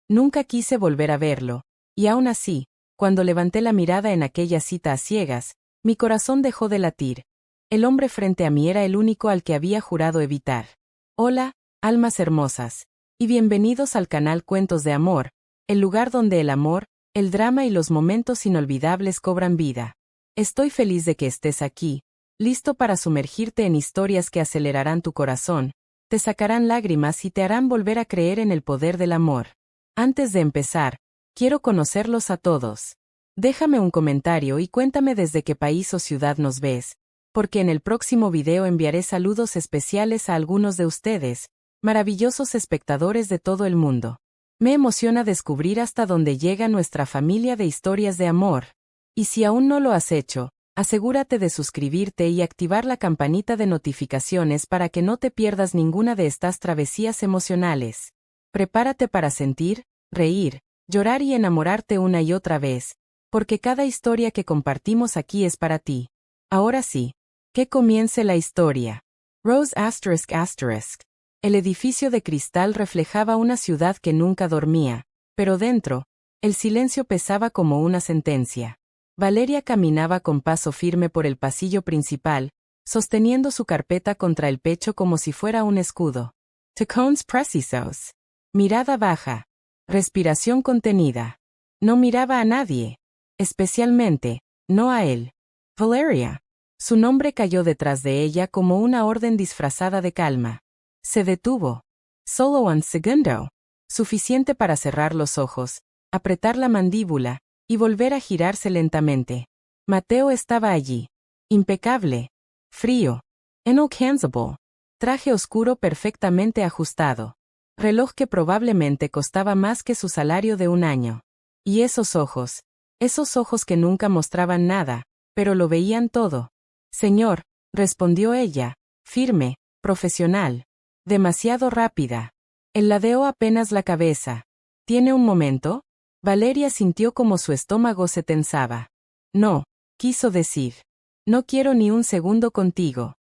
Nunca quise volver a verlo, y aún así, cuando levanté la mirada en aquella cita a ciegas, mi corazón dejó de latir. El hombre frente a mí era el único al que había jurado evitar. Hola, almas hermosas, y bienvenidos al canal Cuentos de Amor, el lugar donde el amor, el drama y los momentos inolvidables cobran vida. Estoy feliz de que estés aquí, listo para sumergirte en historias que acelerarán tu corazón, te sacarán lágrimas y te harán volver a creer en el poder del amor. Antes de empezar, quiero conocerlos a todos. Déjame un comentario y cuéntame desde qué país o ciudad nos ves, porque en el próximo video enviaré saludos especiales a algunos de ustedes, maravillosos espectadores de todo el mundo. Me emociona descubrir hasta dónde llega nuestra familia de historias de amor. Y si aún no lo has hecho, asegúrate de suscribirte y activar la campanita de notificaciones para que no te pierdas ninguna de estas travesías emocionales. Prepárate para sentir, reír, llorar y enamorarte una y otra vez, porque cada historia que compartimos aquí es para ti. Ahora sí, que comience la historia. Rose ****. El edificio de cristal reflejaba una ciudad que nunca dormía, pero dentro, el silencio pesaba como una sentencia. Valeria caminaba con paso firme por el pasillo principal, sosteniendo su carpeta contra el pecho como si fuera un escudo. Tacones precisos. Mirada baja. Respiración contenida. No miraba a nadie. Especialmente, no a él. Valeria. Su nombre cayó detrás de ella como una orden disfrazada de calma. Se detuvo. Solo un segundo. Suficiente para cerrar los ojos, apretar la mandíbula, y volver a girarse lentamente. Mateo estaba allí. Impecable. Frío. Inalcanzable. Traje oscuro perfectamente ajustado. Reloj que probablemente costaba más que su salario de un año. Y esos ojos que nunca mostraban nada, pero lo veían todo. Señor, respondió ella, firme, profesional. Demasiado rápida. Él ladeó apenas la cabeza. ¿Tiene un momento? Valeria sintió como su estómago se tensaba. No, quiso decir. No quiero ni un segundo contigo.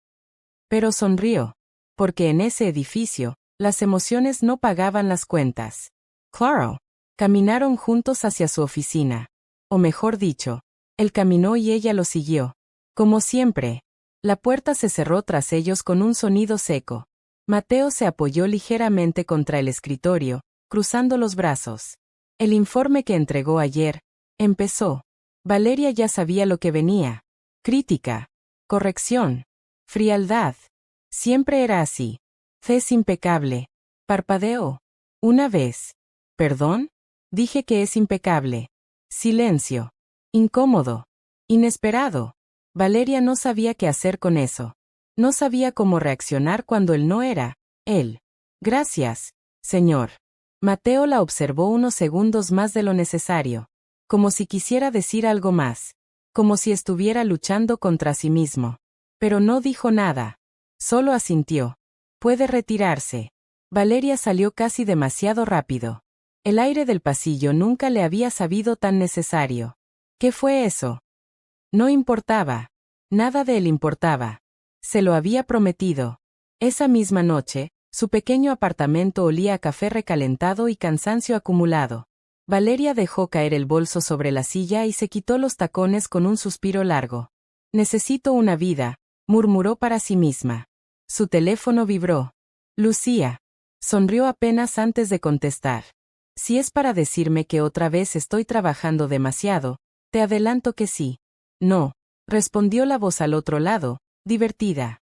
Pero sonrió. Porque en ese edificio, las emociones no pagaban las cuentas. Claro. Caminaron juntos hacia su oficina. O mejor dicho, él caminó y ella lo siguió. Como siempre. La puerta se cerró tras ellos con un sonido seco. Mateo se apoyó ligeramente contra el escritorio, cruzando los brazos. El informe que entregó ayer, empezó. Valeria ya sabía lo que venía. Crítica. Corrección. Frialdad. Siempre era así. Es impecable. Parpadeó. Una vez. ¿Perdón? Dije que es impecable. Silencio. Incómodo. Inesperado. Valeria no sabía qué hacer con eso. No sabía cómo reaccionar cuando él no era él. Gracias, señor. Mateo la observó unos segundos más de lo necesario. Como si quisiera decir algo más. Como si estuviera luchando contra sí mismo. Pero no dijo nada. Solo asintió. Puede retirarse. Valeria salió casi demasiado rápido. El aire del pasillo nunca le había sabido tan necesario. ¿Qué fue eso? No importaba. Nada de él importaba. Se lo había prometido. Esa misma noche, su pequeño apartamento olía a café recalentado y cansancio acumulado. Valeria dejó caer el bolso sobre la silla y se quitó los tacones con un suspiro largo. Necesito una vida, murmuró para sí misma. Su teléfono vibró. Lucía. Sonrió apenas antes de contestar. Si es para decirme que otra vez estoy trabajando demasiado, te adelanto que sí. No, respondió la voz al otro lado, divertida.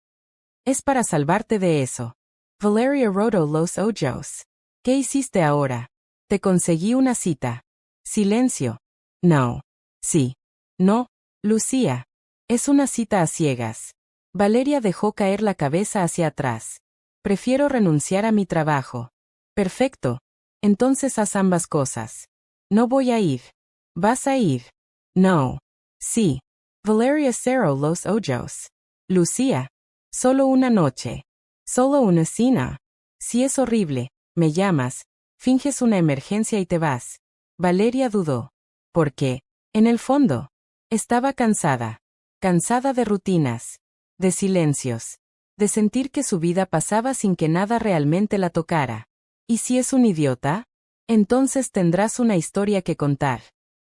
Es para salvarte de eso. Valeria roto los ojos. ¿Qué hiciste ahora? Te conseguí una cita. Silencio. No. Sí. No, Lucía. Es una cita a ciegas. Valeria dejó caer la cabeza hacia atrás. Prefiero renunciar a mi trabajo. Perfecto. Entonces haz ambas cosas. No voy a ir. ¿Vas a ir? No. Sí. Valeria cerró los ojos. Lucía. Solo una noche. Solo una cena. Si es horrible, me llamas, finges una emergencia y te vas. Valeria dudó. ¿Por qué? En el fondo, estaba cansada. Cansada de rutinas. De silencios. De sentir que su vida pasaba sin que nada realmente la tocara. ¿Y si es un idiota? Entonces tendrás una historia que contar.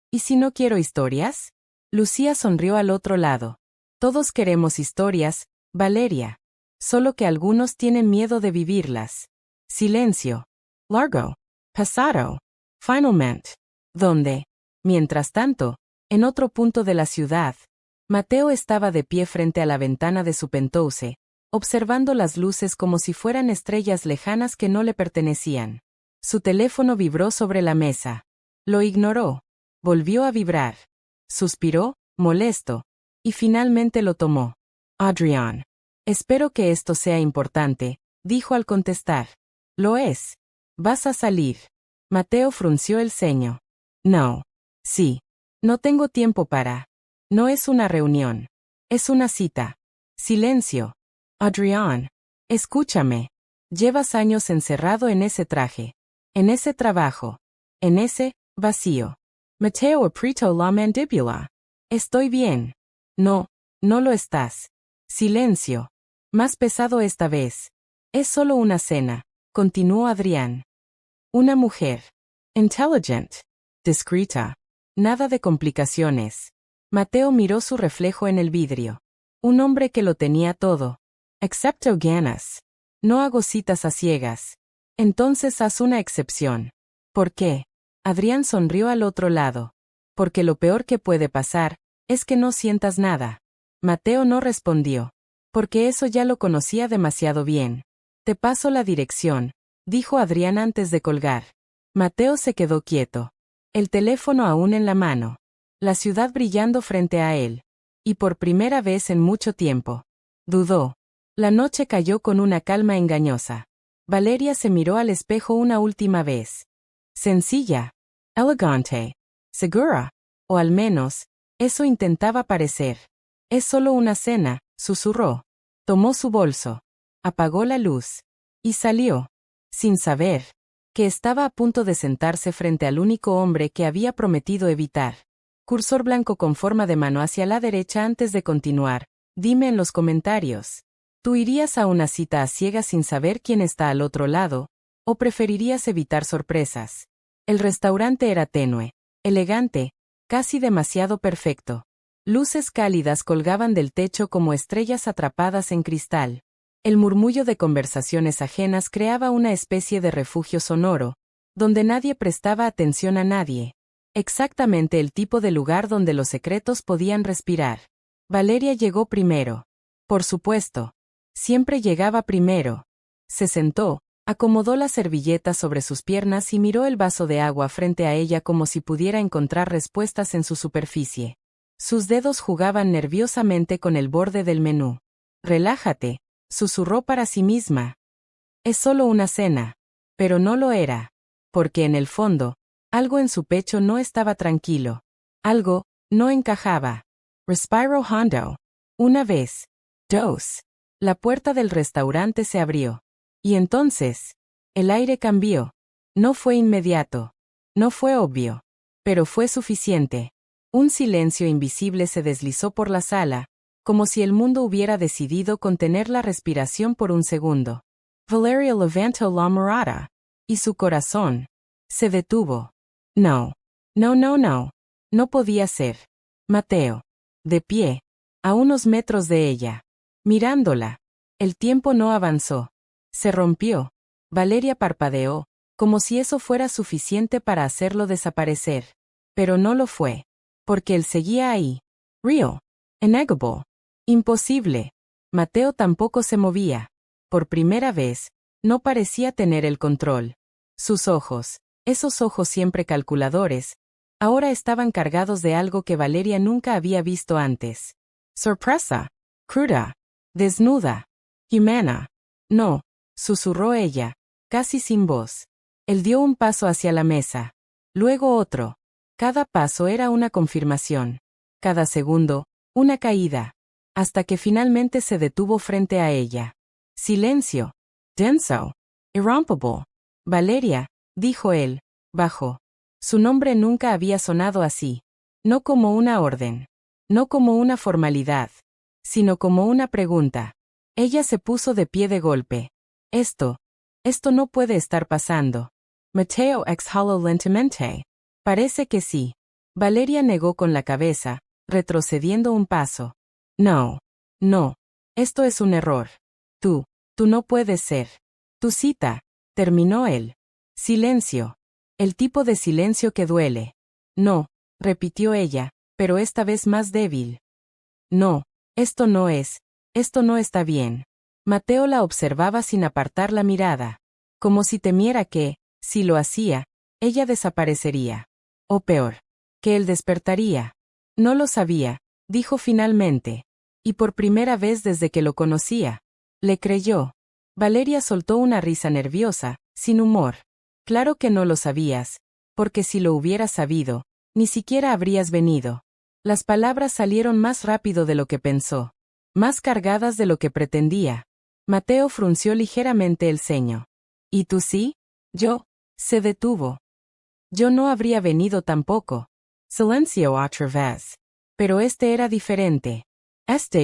¿Y si no quiero historias? Lucía sonrió al otro lado. Todos queremos historias, Valeria. Solo que algunos tienen miedo de vivirlas. Silencio. Largo. Pasado. Finalmente. ¿Dónde? Mientras tanto, en otro punto de la ciudad, Mateo estaba de pie frente a la ventana de su penthouse, observando las luces como si fueran estrellas lejanas que no le pertenecían. Su teléfono vibró sobre la mesa. Lo ignoró. Volvió a vibrar. Suspiró, molesto, y finalmente lo tomó. Adrián. Espero que esto sea importante, dijo al contestar. Lo es. Vas a salir. Mateo frunció el ceño. No. Sí. No tengo tiempo para. No es una reunión. Es una cita. Silencio. Adrián. Escúchame. Llevas años encerrado en ese traje. En ese trabajo. En ese vacío. Mateo apretó la mandíbula. Estoy bien. No, no lo estás. Silencio. Más pesado esta vez. Es solo una cena, continuó Adrián. Una mujer. Intelligent. Discreta. Nada de complicaciones. Mateo miró su reflejo en el vidrio. Un hombre que lo tenía todo. Excepto ganas. No hago citas a ciegas. Entonces haz una excepción. ¿Por qué? Adrián sonrió al otro lado. Porque lo peor que puede pasar es que no sientas nada. Mateo no respondió. Porque eso ya lo conocía demasiado bien. Te paso la dirección, dijo Adrián antes de colgar. Mateo se quedó quieto. El teléfono aún en la mano. La ciudad brillando frente a él. Y por primera vez en mucho tiempo. Dudó. La noche cayó con una calma engañosa. Valeria se miró al espejo una última vez. Sencilla. Elegante. Segura. O al menos, eso intentaba parecer. Es solo una cena, susurró. Tomó su bolso. Apagó la luz. Y salió. Sin saber. Que estaba a punto de sentarse frente al único hombre que había prometido evitar. Cursor blanco con forma de mano hacia la derecha antes de continuar. Dime en los comentarios. ¿Tú irías a una cita a ciegas sin saber quién está al otro lado? ¿O preferirías evitar sorpresas? El restaurante era tenue, elegante, casi demasiado perfecto. Luces cálidas colgaban del techo como estrellas atrapadas en cristal. El murmullo de conversaciones ajenas creaba una especie de refugio sonoro, donde nadie prestaba atención a nadie. Exactamente el tipo de lugar donde los secretos podían respirar. Valeria llegó primero. Por supuesto. Siempre llegaba primero. Se sentó, acomodó la servilleta sobre sus piernas y miró el vaso de agua frente a ella como si pudiera encontrar respuestas en su superficie. Sus dedos jugaban nerviosamente con el borde del menú. Relájate, susurró para sí misma. Es solo una cena. Pero no lo era. Porque en el fondo, algo en su pecho no estaba tranquilo. Algo no encajaba. Respiro hondo. Una vez. Dos. La puerta del restaurante se abrió. Y entonces, el aire cambió. No fue inmediato. No fue obvio. Pero fue suficiente. Un silencio invisible se deslizó por la sala, como si el mundo hubiera decidido contener la respiración por un segundo. Valeria levantó la mirada. Y su corazón se detuvo. No. No, no, no. No podía ser. Mateo. De pie. A unos metros de ella. Mirándola. El tiempo no avanzó. Se rompió. Valeria parpadeó, como si eso fuera suficiente para hacerlo desaparecer. Pero no lo fue. Porque él seguía ahí. Real. Innegable. Imposible. Mateo tampoco se movía. Por primera vez, no parecía tener el control. Sus ojos, esos ojos siempre calculadores, ahora estaban cargados de algo que Valeria nunca había visto antes. Sorpresa. Cruda. Desnuda. Humana. No, susurró ella, casi sin voz. Él dio un paso hacia la mesa. Luego otro. Cada paso era una confirmación. Cada segundo, una caída. Hasta que finalmente se detuvo frente a ella. Silencio. Denso. Irrompible. Valeria, dijo él, bajo. Su nombre nunca había sonado así. No como una orden. No como una formalidad. Sino como una pregunta. Ella se puso de pie de golpe. Esto no puede estar pasando. Mateo exhaló lentamente. Parece que sí. Valeria negó con la cabeza, retrocediendo un paso. No. No. Esto es un error. Tú no puedes ser. Tu cita. Terminó él. Silencio. El tipo de silencio que duele. No, repitió ella, pero esta vez más débil. No, esto no está bien. Mateo la observaba sin apartar la mirada, como si temiera que, si lo hacía, ella desaparecería. O peor, que él despertaría. No lo sabía, dijo finalmente. Y por primera vez desde que lo conocía. Le creyó. Valeria soltó una risa nerviosa, sin humor. Claro que no lo sabías, porque si lo hubieras sabido, ni siquiera habrías venido. Las palabras salieron más rápido de lo que pensó, más cargadas de lo que pretendía. Mateo frunció ligeramente el ceño. ¿Y tú sí? Yo. Se detuvo. Yo no habría venido tampoco. Silencio otra vez. Pero este era diferente.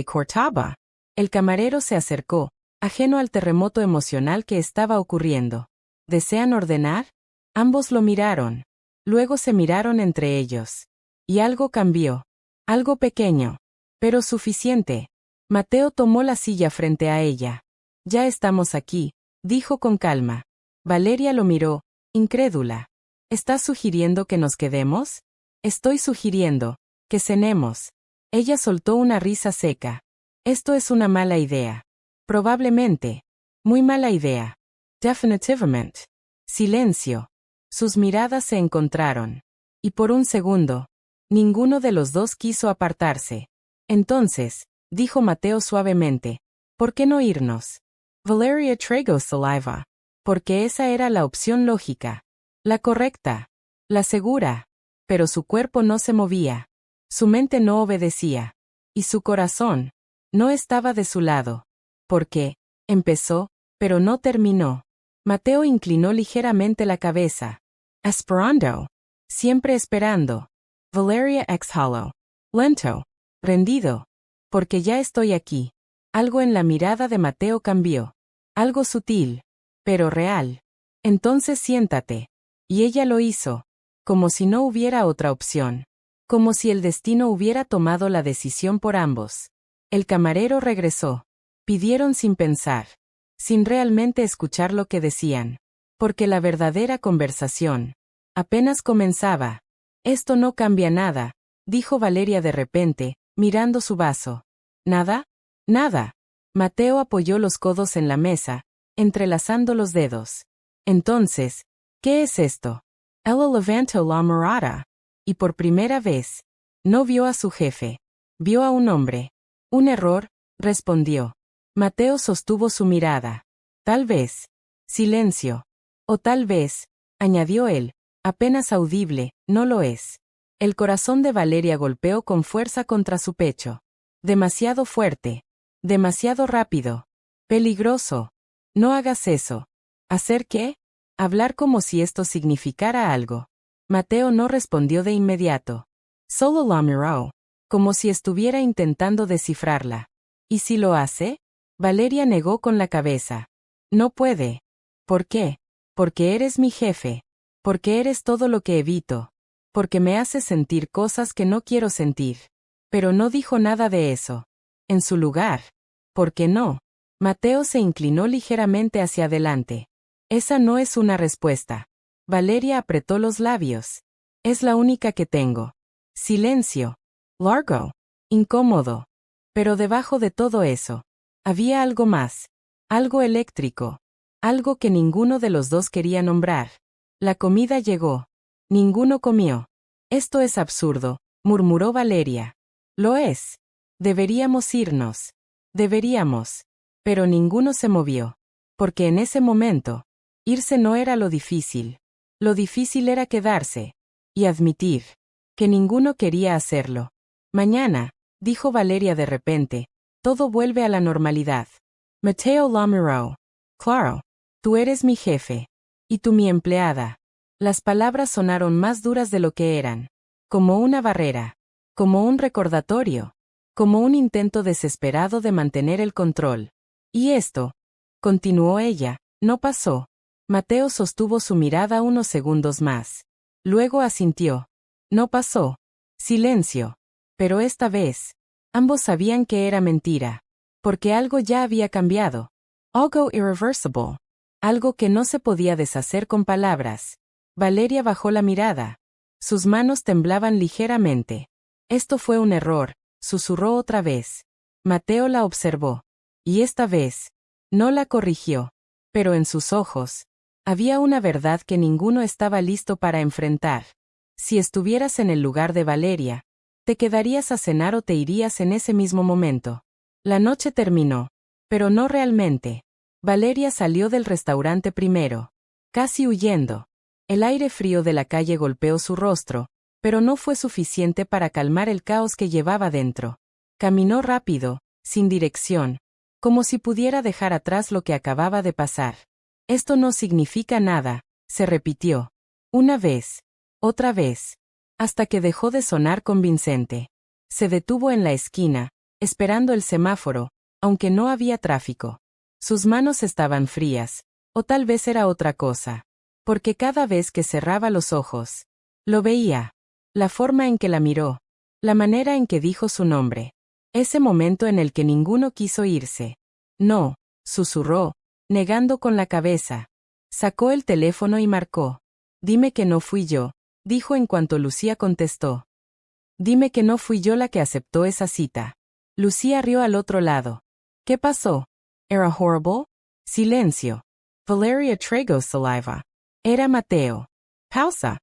Cortaba. El camarero se acercó, ajeno al terremoto emocional que estaba ocurriendo. ¿Desean ordenar? Ambos lo miraron. Luego se miraron entre ellos. Y algo cambió. Algo pequeño. Pero suficiente. Mateo tomó la silla frente a ella. Ya estamos aquí, dijo con calma. Valeria lo miró, incrédula. ¿Estás sugiriendo que nos quedemos? Estoy sugiriendo que cenemos. Ella soltó una risa seca. Esto es una mala idea. Probablemente. Muy mala idea. Definitivamente. Silencio. Sus miradas se encontraron. Y por un segundo, ninguno de los dos quiso apartarse. Entonces, dijo Mateo suavemente, ¿por qué no irnos? Valeria tragó saliva. Porque esa era la opción lógica. La correcta. La segura. Pero su cuerpo no se movía. Su mente no obedecía. Y su corazón no estaba de su lado. ¿Por qué? Empezó, pero no terminó. Mateo inclinó ligeramente la cabeza. Esperando. Siempre esperando. Valeria exhaló. Lento. Rendido. Porque ya estoy aquí. Algo en la mirada de Mateo cambió. Algo sutil. Pero real. Entonces siéntate. Y ella lo hizo. Como si no hubiera otra opción. Como si el destino hubiera tomado la decisión por ambos. El camarero regresó. Pidieron sin pensar. Sin realmente escuchar lo que decían. Porque la verdadera conversación apenas comenzaba. Esto no cambia nada, dijo Valeria de repente, mirando su vaso. ¿Nada? Nada. Mateo apoyó los codos en la mesa, entrelazando los dedos. Entonces, ¿qué es esto? Ella levantó la mirada. Y por primera vez, no vio a su jefe. Vio a un hombre. Un error, respondió. Mateo sostuvo su mirada. Tal vez. Silencio. O tal vez, añadió él, apenas audible, no lo es. El corazón de Valeria golpeó con fuerza contra su pecho. Demasiado fuerte. Demasiado rápido. Peligroso. No hagas eso. ¿Hacer qué? Hablar como si esto significara algo. Mateo no respondió de inmediato. Solo la miró, como si estuviera intentando descifrarla. ¿Y si lo hace? Valeria negó con la cabeza. No puede. ¿Por qué? Porque eres mi jefe. Porque eres todo lo que evito. Porque me haces sentir cosas que no quiero sentir. Pero no dijo nada de eso. En su lugar. ¿Por qué no? Mateo se inclinó ligeramente hacia adelante. Esa no es una respuesta. Valeria apretó los labios. Es la única que tengo. Silencio. Largo. Incómodo. Pero debajo de todo eso, había algo más. Algo eléctrico. Algo que ninguno de los dos quería nombrar. La comida llegó. Ninguno comió. Esto es absurdo, murmuró Valeria. Lo es. Deberíamos irnos. Deberíamos. Pero ninguno se movió. Porque en ese momento, irse no era lo difícil. Lo difícil era quedarse. Y admitir que ninguno quería hacerlo. Mañana, dijo Valeria de repente, todo vuelve a la normalidad. Mateo la miró. Claro. Tú eres mi jefe. Y tú mi empleada. Las palabras sonaron más duras de lo que eran. Como una barrera. Como un recordatorio. Como un intento desesperado de mantener el control. Y esto, continuó ella, no pasó. Mateo sostuvo su mirada unos segundos más. Luego asintió. No pasó. Silencio. Pero esta vez, ambos sabían que era mentira. Porque algo ya había cambiado. Algo irreversible. Algo que no se podía deshacer con palabras. Valeria bajó la mirada. Sus manos temblaban ligeramente. Esto fue un error, susurró otra vez. Mateo la observó. Y esta vez, no la corrigió. Pero en sus ojos, había una verdad que ninguno estaba listo para enfrentar. Si estuvieras en el lugar de Valeria, ¿te quedarías a cenar o te irías en ese mismo momento? La noche terminó. Pero no realmente. Valeria salió del restaurante primero. Casi huyendo. El aire frío de la calle golpeó su rostro, pero no fue suficiente para calmar el caos que llevaba dentro. Caminó rápido, sin dirección, como si pudiera dejar atrás lo que acababa de pasar. Esto no significa nada, se repitió. Una vez. Otra vez. Hasta que dejó de sonar convincente. Se detuvo en la esquina, esperando el semáforo, aunque no había tráfico. Sus manos estaban frías, o tal vez era otra cosa. Porque cada vez que cerraba los ojos, lo veía. La forma en que la miró. La manera en que dijo su nombre. Ese momento en el que ninguno quiso irse. No, susurró, negando con la cabeza. Sacó el teléfono y marcó. Dime que no fui yo, dijo en cuanto Lucía contestó. Dime que no fui yo la que aceptó esa cita. Lucía rió al otro lado. ¿Qué pasó? ¿Era horrible? Silencio. Valeria tragó saliva. Era Mateo. Pausa.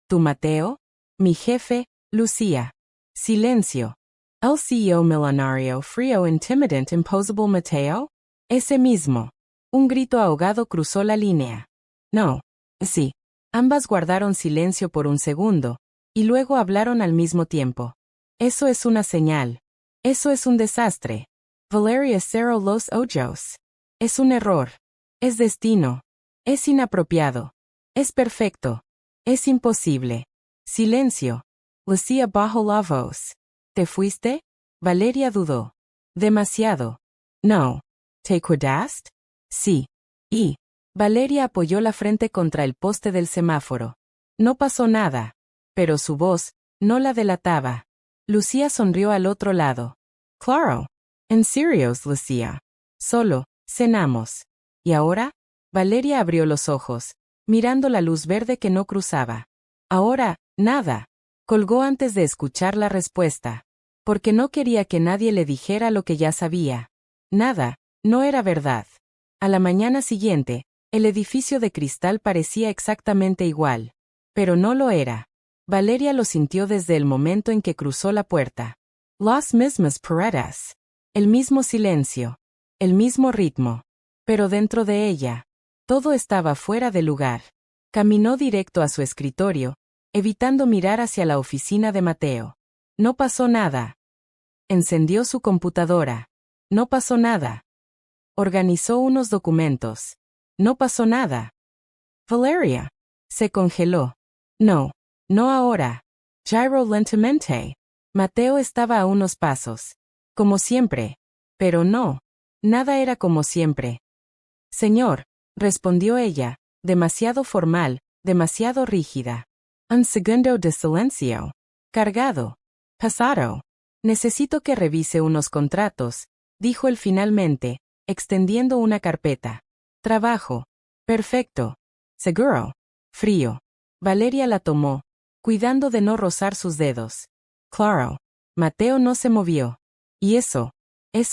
¿Tu Mateo? Mi jefe, Lucía. Silencio. El CEO milenario frío intimidant imposable Mateo? Ese mismo. Un grito ahogado cruzó la línea. No. Sí. Ambas guardaron silencio por un segundo, y luego hablaron al mismo tiempo. Eso es una señal. Eso es un desastre. Valeria cerró los ojos. Es un error. Es destino. Es inapropiado. Es perfecto. Es imposible. Silencio. Lucía bajó la voz. ¿Te fuiste? Valeria dudó. Demasiado. No. ¿Te cuidaste? Sí. Y. Valeria apoyó la frente contra el poste del semáforo. No pasó nada. Pero su voz no la delataba. Lucía sonrió al otro lado. Claro. En serio, Lucía. Solo, cenamos. ¿Y ahora? Valeria abrió los ojos, mirando la luz verde que no cruzaba. Ahora, nada. Colgó antes de escuchar la respuesta. Porque no quería que nadie le dijera lo que ya sabía. Nada, no era verdad. A la mañana siguiente, el edificio de cristal parecía exactamente igual. Pero no lo era. Valeria lo sintió desde el momento en que cruzó la puerta. Las mismas paredes. El mismo silencio. El mismo ritmo. Pero dentro de ella, todo estaba fuera de lugar. Caminó directo a su escritorio, evitando mirar hacia la oficina de Mateo. No pasó nada. Encendió su computadora. No pasó nada. Organizó unos documentos. No pasó nada. Valeria. Se congeló. No. No ahora. Giró lentamente. Mateo estaba a unos pasos. Como siempre. Pero no. Nada era como siempre. Señor, respondió ella, demasiado formal, demasiado rígida. Un segundo de silencio. Cargado. Pasado. Necesito que revise unos contratos, dijo él finalmente, extendiendo una carpeta. Trabajo. Perfecto. Seguro. Frío. Valeria la tomó, cuidando de no rozar sus dedos. Claro. Mateo no se movió. Y eso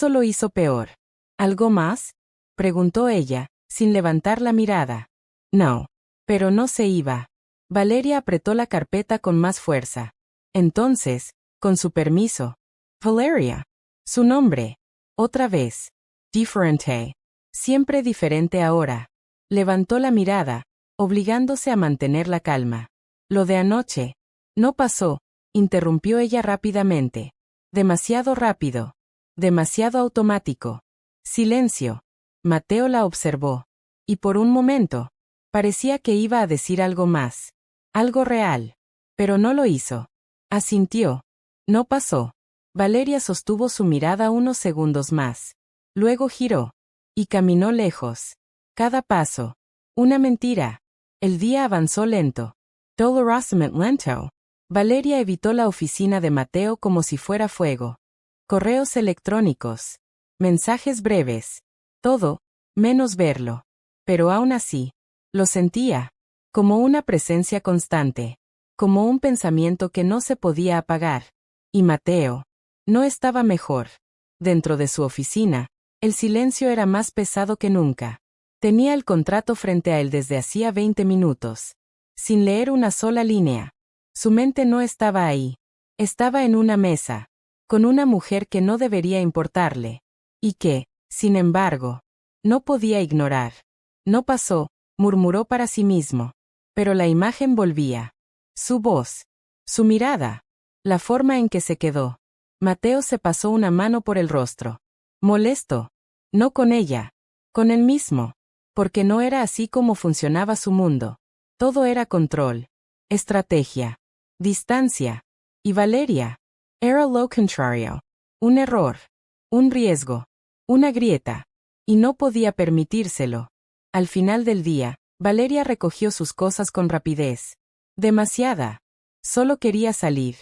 lo hizo peor. ¿Algo más? Preguntó ella, sin levantar la mirada. No. Pero no se iba. Valeria apretó la carpeta con más fuerza. Entonces, con su permiso. Valeria. Su nombre. Otra vez. Diferente. Siempre diferente ahora. Levantó la mirada, obligándose a mantener la calma. Lo de anoche. No pasó, interrumpió ella rápidamente. Demasiado rápido. Demasiado automático. Silencio. Mateo la observó. Y por un momento, parecía que iba a decir algo más. Algo real. Pero no lo hizo. Asintió. No pasó. Valeria sostuvo su mirada unos segundos más. Luego giró. Y caminó lejos. Cada paso. Una mentira. El día avanzó lento. Dolorosamente lento. Valeria evitó la oficina de Mateo como si fuera fuego. Correos electrónicos. Mensajes breves. Todo, menos verlo. Pero aún así, lo sentía. Como una presencia constante. Como un pensamiento que no se podía apagar. Y Mateo. No estaba mejor. Dentro de su oficina, el silencio era más pesado que nunca. Tenía el contrato frente a él desde hacía 20 minutos. Sin leer una sola línea. Su mente no estaba ahí. Estaba en una mesa. Con una mujer que no debería importarle. Y que, sin embargo, no podía ignorar. No pasó, murmuró para sí mismo. Pero la imagen volvía. Su voz. Su mirada. La forma en que se quedó. Mateo se pasó una mano por el rostro. Molesto. No con ella. Con él mismo. Porque no era así como funcionaba su mundo. Todo era control. Estrategia. Distancia. Y Valeria. Era lo contrario. Un error. Un riesgo. Una grieta. Y no podía permitírselo. Al final del día, Valeria recogió sus cosas con rapidez. Demasiada. Solo quería salir.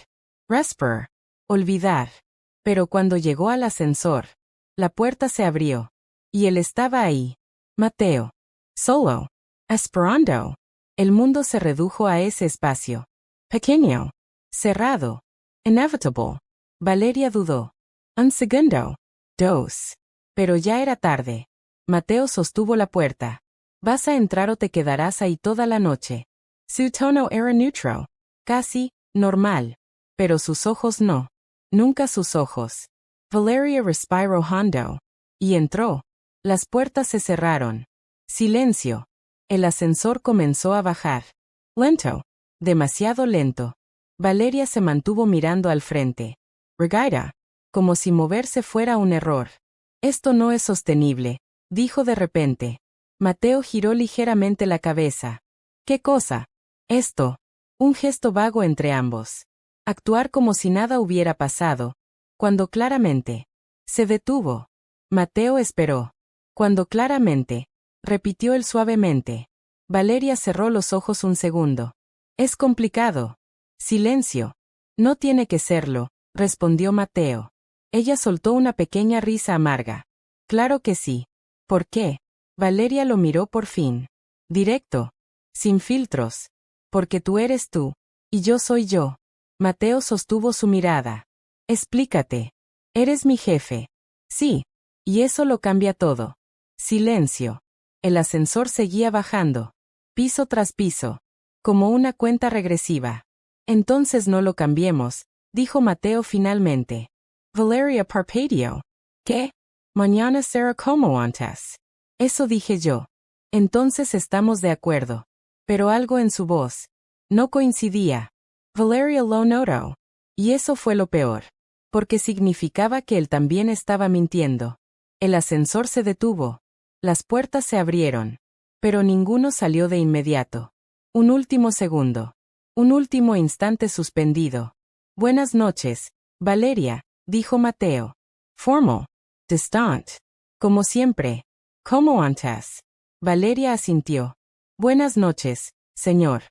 Respirar. Olvidar. Pero cuando llegó al ascensor, la puerta se abrió. Y él estaba ahí. Mateo. Solo. Esperando. El mundo se redujo a ese espacio. Pequeño. Cerrado. Inevitable. Valeria dudó. Un segundo. Dos. Pero ya era tarde. Mateo sostuvo la puerta. ¿Vas a entrar o te quedarás ahí toda la noche? Su tono era neutro. Casi, normal. Pero sus ojos no. Nunca sus ojos. Valeria respiró hondo. Y entró. Las puertas se cerraron. Silencio. El ascensor comenzó a bajar. Lento. Demasiado lento. Valeria se mantuvo mirando al frente. Regaida. Como si moverse fuera un error. Esto no es sostenible, dijo de repente. Mateo giró ligeramente la cabeza. ¿Qué cosa? Esto. Un gesto vago entre ambos. Actuar como si nada hubiera pasado. Cuando claramente. Se detuvo. Mateo esperó. Cuando claramente. Repitió él suavemente. Valeria cerró los ojos un segundo. Es complicado. Silencio. No tiene que serlo, respondió Mateo. Ella soltó una pequeña risa amarga. Claro que sí. ¿Por qué? Valeria lo miró por fin. Directo. Sin filtros. Porque tú eres tú. Y yo soy yo. Mateo sostuvo su mirada. Explícate. Eres mi jefe. Sí. Y eso lo cambia todo. Silencio. El ascensor seguía bajando. Piso tras piso. Como una cuenta regresiva. Entonces no lo cambiemos, dijo Mateo finalmente. Valeria parpadeó. ¿Qué? Mañana será como antes. Eso dije yo. Entonces estamos de acuerdo. Pero algo en su voz. No coincidía. Valeria lo notó. Y eso fue lo peor. Porque significaba que él también estaba mintiendo. El ascensor se detuvo. Las puertas se abrieron. Pero ninguno salió de inmediato. Un último segundo. Un último instante suspendido. Buenas noches, Valeria, dijo Mateo. Formal. Distant. Como siempre. Como antes. Valeria asintió. Buenas noches, señor.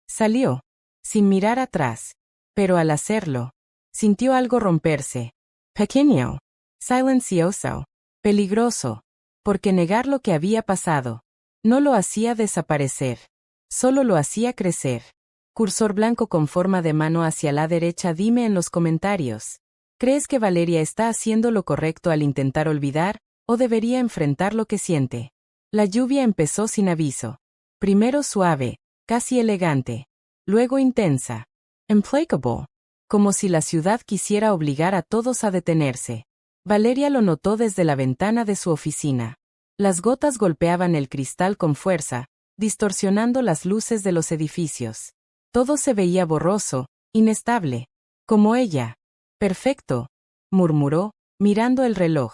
Salió. Sin mirar atrás. Pero al hacerlo, sintió algo romperse. Pequeño. Silencioso. Peligroso. Porque negar lo que había pasado no lo hacía desaparecer. Solo lo hacía crecer. Cursor blanco con forma de mano hacia la derecha. Dime en los comentarios. ¿Crees que Valeria está haciendo lo correcto al intentar olvidar, o debería enfrentar lo que siente? La lluvia empezó sin aviso. Primero suave, casi elegante. Luego intensa. Implacable. Como si la ciudad quisiera obligar a todos a detenerse. Valeria lo notó desde la ventana de su oficina. Las gotas golpeaban el cristal con fuerza, distorsionando las luces de los edificios. Todo se veía borroso, inestable. Como ella. Perfecto, murmuró, mirando el reloj.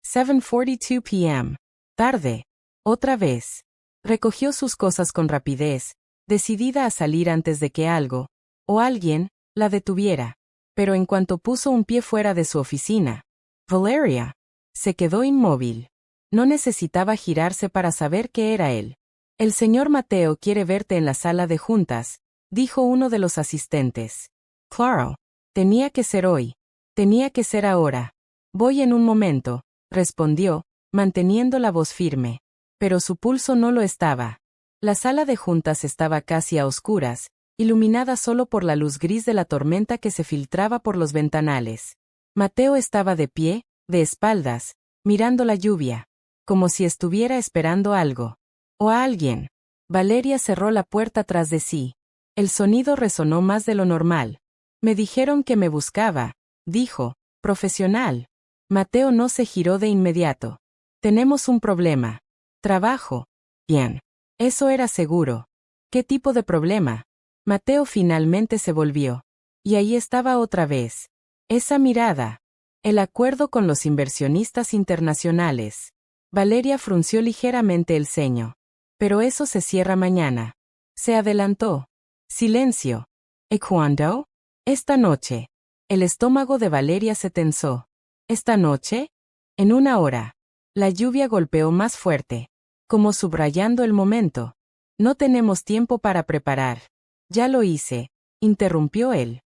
7:42 p.m. Tarde. Otra vez. Recogió sus cosas con rapidez, decidida a salir antes de que algo, o alguien, la detuviera. Pero en cuanto puso un pie fuera de su oficina, Valeria se quedó inmóvil. No necesitaba girarse para saber que era él. El señor Mateo quiere verte en la sala de juntas, dijo uno de los asistentes. Claro. Tenía que ser hoy. Tenía que ser ahora. Voy en un momento, respondió, manteniendo la voz firme. Pero su pulso no lo estaba. La sala de juntas estaba casi a oscuras, iluminada solo por la luz gris de la tormenta que se filtraba por los ventanales. Mateo estaba de pie, de espaldas, mirando la lluvia, como si estuviera esperando algo. O a alguien. Valeria cerró la puerta tras de sí. El sonido resonó más de lo normal. Me dijeron que me buscaba, dijo, profesional. Mateo no se giró de inmediato. Tenemos un problema. Trabajo. Bien. Eso era seguro. ¿Qué tipo de problema? Mateo finalmente se volvió. Y ahí estaba otra vez. Esa mirada. El acuerdo con los inversionistas internacionales. Valeria frunció ligeramente el ceño. Pero eso se cierra mañana. Se adelantó. Silencio. ¿Y cuándo? Esta noche. El estómago de Valeria se tensó. ¿Esta noche? En 1 hora. La lluvia golpeó más fuerte, como subrayando el momento. No tenemos tiempo para preparar. Ya lo hice, interrumpió él.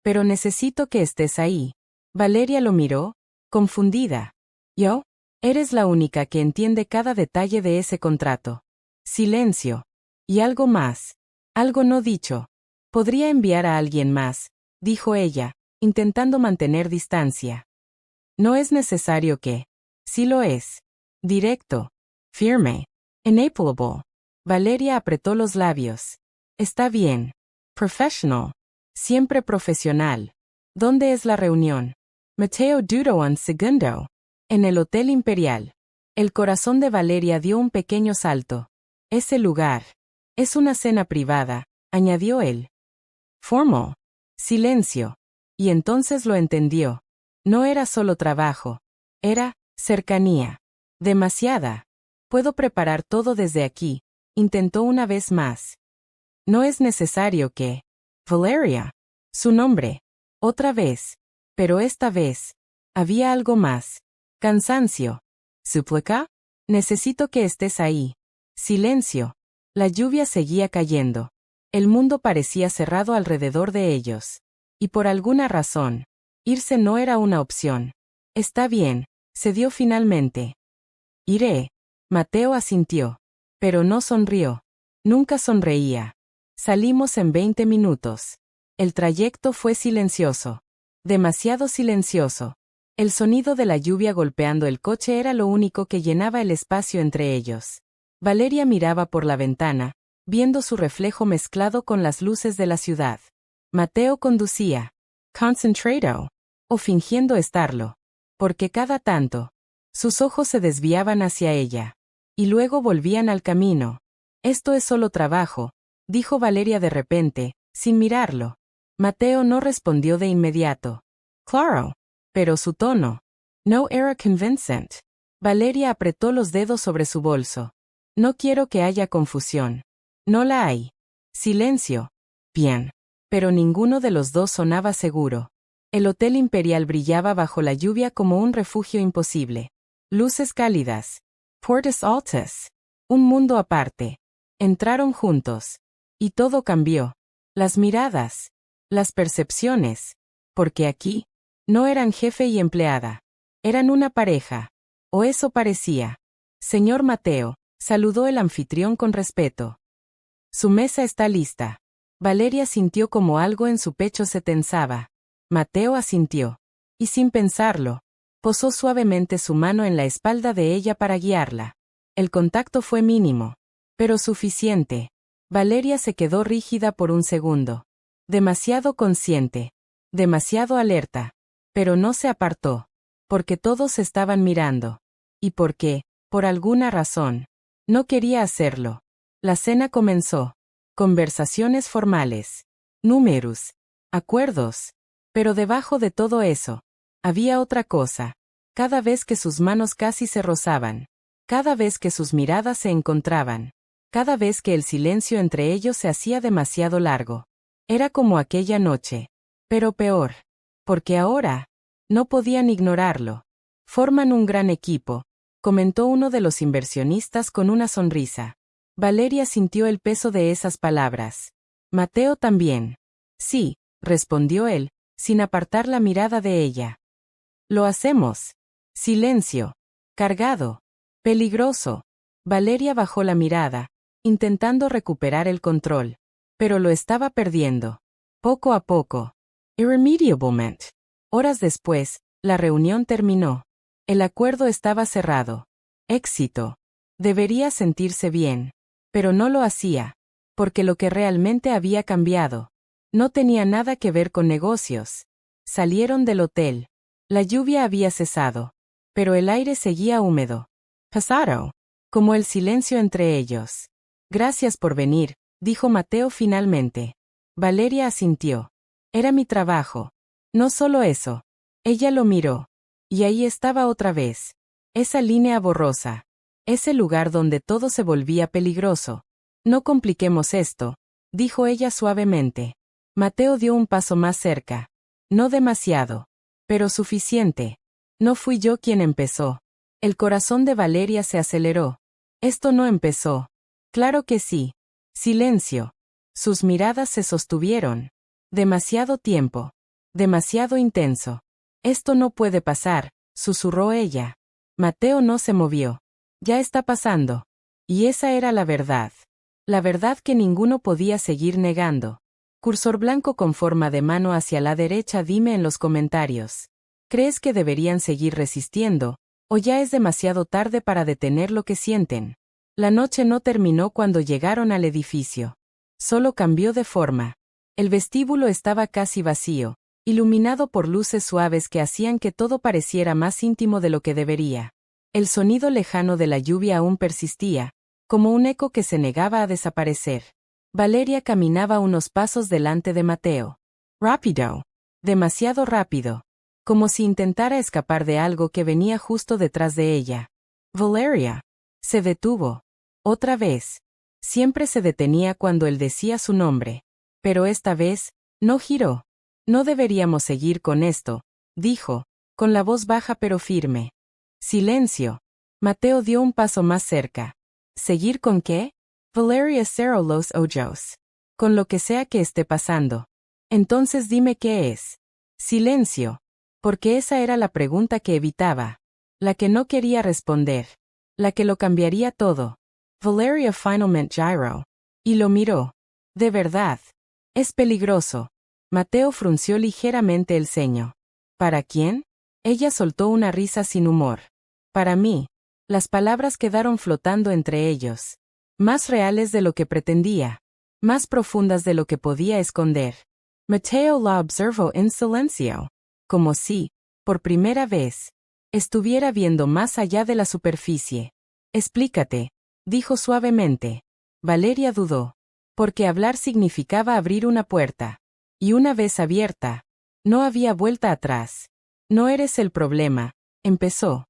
Pero necesito que estés ahí. Valeria lo miró, confundida. ¿Yo? Eres la única que entiende cada detalle de ese contrato. Silencio. Y algo más. Algo no dicho. Podría enviar a alguien más, dijo ella, intentando mantener distancia. No es necesario que. Sí lo es. Directo. Firme. Enableable. Valeria apretó los labios. Está bien. Professional. Siempre profesional. ¿Dónde es la reunión? Mateo Dudo un segundo. En el Hotel Imperial. El corazón de Valeria dio un pequeño salto. Ese lugar. Es una cena privada, añadió él. Formal. Silencio. Y entonces lo entendió. No era solo trabajo. Era cercanía. Demasiada. Puedo preparar todo desde aquí, intentó una vez más. No es necesario que. Valeria. Su nombre. Otra vez. Pero esta vez. Había algo más. Cansancio. ¿Súplica? Necesito que estés ahí. Silencio. La lluvia seguía cayendo. El mundo parecía cerrado alrededor de ellos. Y por alguna razón, irse no era una opción. Está bien, cedió finalmente. Iré. Mateo asintió. Pero no sonrió. Nunca sonreía. Salimos en 20 minutos. El trayecto fue silencioso. Demasiado silencioso. El sonido de la lluvia golpeando el coche era lo único que llenaba el espacio entre ellos. Valeria miraba por la ventana, viendo su reflejo mezclado con las luces de la ciudad. Mateo conducía. Concentrado. O fingiendo estarlo. Porque cada tanto, sus ojos se desviaban hacia ella. Y luego volvían al camino. Esto es solo trabajo, dijo Valeria de repente, sin mirarlo. Mateo no respondió de inmediato. Claro. Pero su tono. No era convincent. Valeria apretó los dedos sobre su bolso. No quiero que haya confusión. No la hay. Silencio. Bien. Pero ninguno de los dos sonaba seguro. El Hotel Imperial brillaba bajo la lluvia como un refugio imposible. Luces cálidas. Puertas altas. Un mundo aparte. Entraron juntos. Y todo cambió. Las miradas. Las percepciones. Porque aquí, no eran jefe y empleada. Eran una pareja. O eso parecía. Señor Mateo, saludó el anfitrión con respeto. Su mesa está lista. Valeria sintió como algo en su pecho se tensaba. Mateo asintió. Y sin pensarlo, posó suavemente su mano en la espalda de ella para guiarla. El contacto fue mínimo, pero suficiente. Valeria se quedó rígida por un segundo. Demasiado consciente. Demasiado alerta. Pero no se apartó. Porque todos estaban mirando. Y porque, por alguna razón, no quería hacerlo. La cena comenzó. Conversaciones formales. Números. Acuerdos. Pero debajo de todo eso, había otra cosa. Cada vez que sus manos casi se rozaban. Cada vez que sus miradas se encontraban. Cada vez que el silencio entre ellos se hacía demasiado largo. Era como aquella noche. Pero peor. Porque ahora, no podían ignorarlo. Forman un gran equipo, comentó uno de los inversionistas con una sonrisa. Valeria sintió el peso de esas palabras. Mateo también. Sí, respondió él, sin apartar la mirada de ella. Lo hacemos. Silencio. Cargado. Peligroso. Valeria bajó la mirada, intentando recuperar el control. Pero lo estaba perdiendo. Poco a poco. Irremediablement. Horas después, la reunión terminó. El acuerdo estaba cerrado. Éxito. Debería sentirse bien. Pero no lo hacía. Porque lo que realmente había cambiado no tenía nada que ver con negocios. Salieron del hotel. La lluvia había cesado. Pero el aire seguía húmedo. Pasado. Como el silencio entre ellos. Gracias por venir, dijo Mateo finalmente. Valeria asintió. Era mi trabajo. No solo eso. Ella lo miró. Y ahí estaba otra vez. Esa línea borrosa. Ese lugar donde todo se volvía peligroso. No compliquemos esto, dijo ella suavemente. Mateo dio un paso más cerca. No demasiado. Pero suficiente. No fui yo quien empezó. El corazón de Valeria se aceleró. Esto no empezó. Claro que sí. Silencio. Sus miradas se sostuvieron. Demasiado tiempo. Demasiado intenso. Esto no puede pasar, susurró ella. Mateo no se movió. Ya está pasando. Y esa era la verdad. La verdad que ninguno podía seguir negando. Cursor blanco con forma de mano hacia la derecha, dime en los comentarios. ¿Crees que deberían seguir resistiendo, o ya es demasiado tarde para detener lo que sienten? La noche no terminó cuando llegaron al edificio. Solo cambió de forma. El vestíbulo estaba casi vacío, iluminado por luces suaves que hacían que todo pareciera más íntimo de lo que debería. El sonido lejano de la lluvia aún persistía, como un eco que se negaba a desaparecer. Valeria caminaba unos pasos delante de Mateo. Rápido. Demasiado rápido. Como si intentara escapar de algo que venía justo detrás de ella. Valeria. Se detuvo. Otra vez. Siempre se detenía cuando él decía su nombre. Pero esta vez, no giró. No deberíamos seguir con esto, dijo, con la voz baja pero firme. Silencio. Mateo dio un paso más cerca. ¿Seguir con qué? Valeria cerró los ojos. Con lo que sea que esté pasando. Entonces dime qué es. Silencio. Porque esa era la pregunta que evitaba. La que no quería responder. La que lo cambiaría todo. Valeria finalmente giró. Y lo miró. De verdad. Es peligroso. Mateo frunció ligeramente el ceño. ¿Para quién? Ella soltó una risa sin humor. Para mí. Las palabras quedaron flotando entre ellos. Más reales de lo que pretendía. Más profundas de lo que podía esconder. Mateo la observó en silencio. Como si, por primera vez, estuviera viendo más allá de la superficie. Explícate, dijo suavemente. Valeria dudó. Porque hablar significaba abrir una puerta. Y una vez abierta, no había vuelta atrás. No eres el problema, empezó.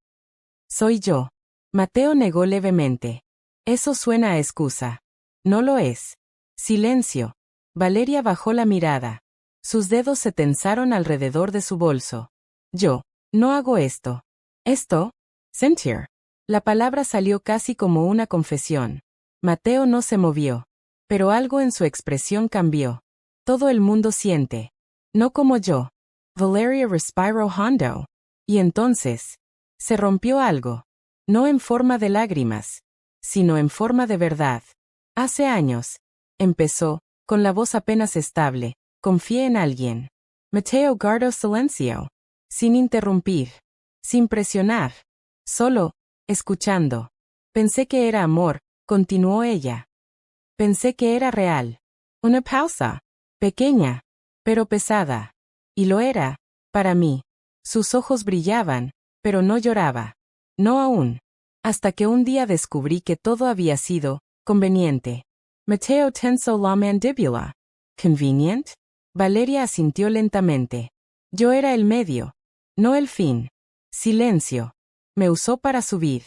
Soy yo. Mateo negó levemente. Eso suena a excusa. No lo es. Silencio. Valeria bajó la mirada. Sus dedos se tensaron alrededor de su bolso. Yo, no hago esto. ¿Esto? Sentir. La palabra salió casi como una confesión. Mateo no se movió. Pero algo en su expresión cambió. Todo el mundo siente. No como yo. Valeria respiró hondo. Y entonces, se rompió algo. No en forma de lágrimas, sino en forma de verdad. Hace años, empezó, con la voz apenas estable, confié en alguien. Mateo guardó silencio. Sin interrumpir. Sin presionar. Solo, escuchando. Pensé que era amor, continuó ella. Pensé que era real. Una pausa. Pequeña, pero pesada. Y lo era, para mí. Sus ojos brillaban, pero no lloraba. No aún. Hasta que un día descubrí que todo había sido conveniente. Mateo tensó la mandíbula. ¿Convenient? Valeria asintió lentamente. Yo era el medio. No el fin. Silencio. Me usó para subir.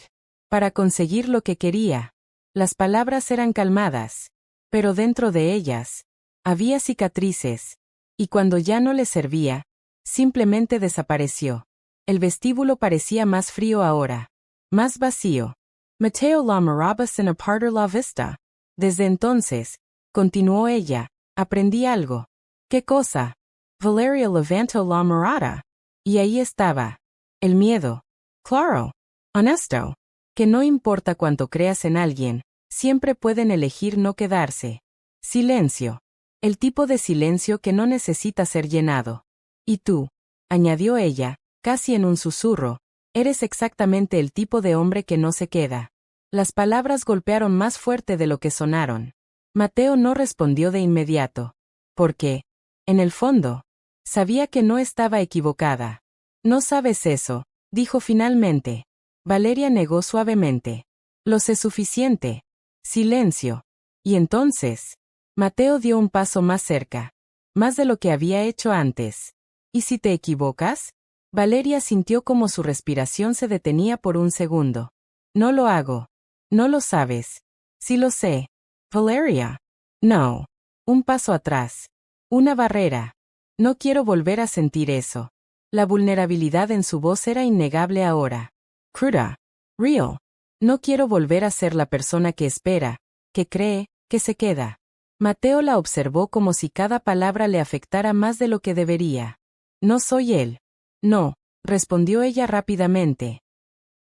Para conseguir lo que quería. Las palabras eran calmadas. Pero dentro de ellas, había cicatrices. Y cuando ya no le servía, simplemente desapareció. El vestíbulo parecía más frío ahora. Más vacío. Mateo la miraba sin apartar la vista. Desde entonces, continuó ella, aprendí algo. ¿Qué cosa? Valeria levantó la mirada. Y ahí estaba. El miedo. Claro. Honesto. Que no importa cuánto creas en alguien, siempre pueden elegir no quedarse. Silencio. El tipo de silencio que no necesita ser llenado. Y tú, añadió ella, casi en un susurro, eres exactamente el tipo de hombre que no se queda. Las palabras golpearon más fuerte de lo que sonaron. Mateo no respondió de inmediato. Porque, en el fondo, sabía que no estaba equivocada. No sabes eso, dijo finalmente. Valeria negó suavemente. Lo sé suficiente. Silencio. Y entonces, Mateo dio un paso más cerca. Más de lo que había hecho antes. ¿Y si te equivocas? Valeria sintió como su respiración se detenía por un segundo. No lo hago. No lo sabes. Sí lo sé. Valeria. No. Un paso atrás. Una barrera. No quiero volver a sentir eso. La vulnerabilidad en su voz era innegable ahora. Cruda. Real. No quiero volver a ser la persona que espera, que cree, que se queda. Mateo la observó como si cada palabra le afectara más de lo que debería. No soy él. No, respondió ella rápidamente.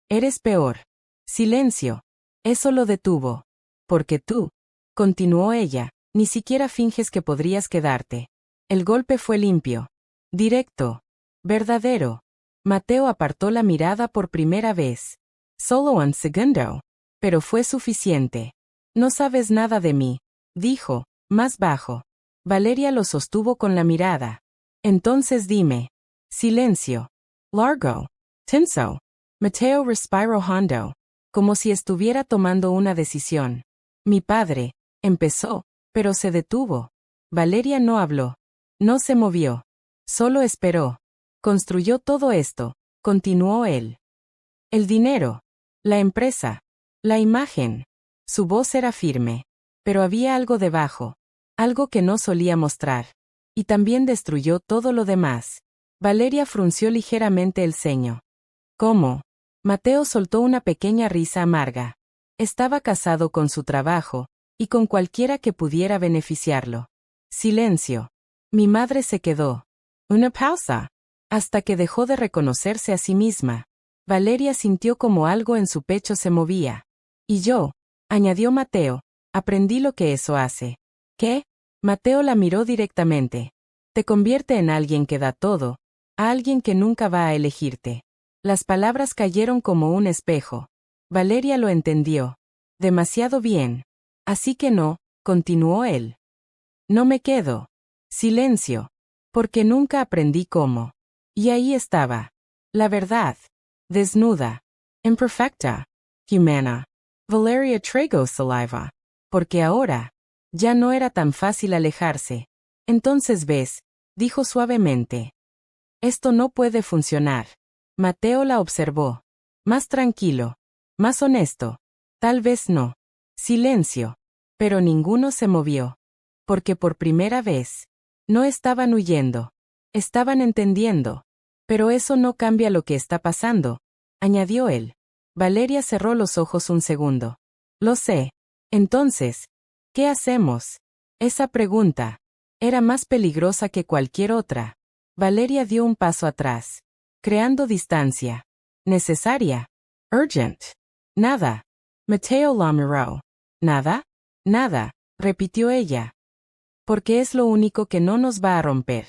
Eres peor. Silencio. Eso lo detuvo. Porque tú, continuó ella, ni siquiera finges que podrías quedarte. El golpe fue limpio. Directo. Verdadero. Mateo apartó la mirada por primera vez. Solo un segundo. Pero fue suficiente. No sabes nada de mí, dijo, más bajo. Valeria lo sostuvo con la mirada. Entonces dime. Silencio. Largo. Tenso. Mateo respiró hondo, como si estuviera tomando una decisión. Mi padre, empezó, pero se detuvo. Valeria no habló. No se movió. Solo esperó. Construyó todo esto, continuó él. El dinero. La empresa. La imagen. Su voz era firme. Pero había algo debajo. Algo que no solía mostrar. Y también destruyó todo lo demás. Valeria frunció ligeramente el ceño. ¿Cómo? Mateo soltó una pequeña risa amarga. Estaba casado con su trabajo, y con cualquiera que pudiera beneficiarlo. Silencio. Mi madre se quedó. Una pausa. Hasta que dejó de reconocerse a sí misma. Valeria sintió como algo en su pecho se movía. Y yo, añadió Mateo, aprendí lo que eso hace. ¿Qué? Mateo la miró directamente. Te convierte en alguien que da todo, a alguien que nunca va a elegirte. Las palabras cayeron como un espejo. Valeria lo entendió. Demasiado bien. Así que no, continuó él. No me quedo. Silencio. Porque nunca aprendí cómo. Y ahí estaba. La verdad. Desnuda. Imperfecta. Humana. Valeria tragó saliva. Porque ahora, ya no era tan fácil alejarse. Entonces ves, dijo suavemente. Esto no puede funcionar. Mateo la observó. Más tranquilo. Más honesto. Tal vez no. Silencio. Pero ninguno se movió. Porque por primera vez, no estaban huyendo. Estaban entendiendo. Pero eso no cambia lo que está pasando, añadió él. Valeria cerró los ojos un segundo. Lo sé. Entonces, ¿qué hacemos? Esa pregunta era más peligrosa que cualquier otra. Valeria dio un paso atrás, creando distancia. Necesaria. Urgent. Nada. Mateo la miró. ¿Nada? Nada, repitió ella. Porque es lo único que no nos va a romper.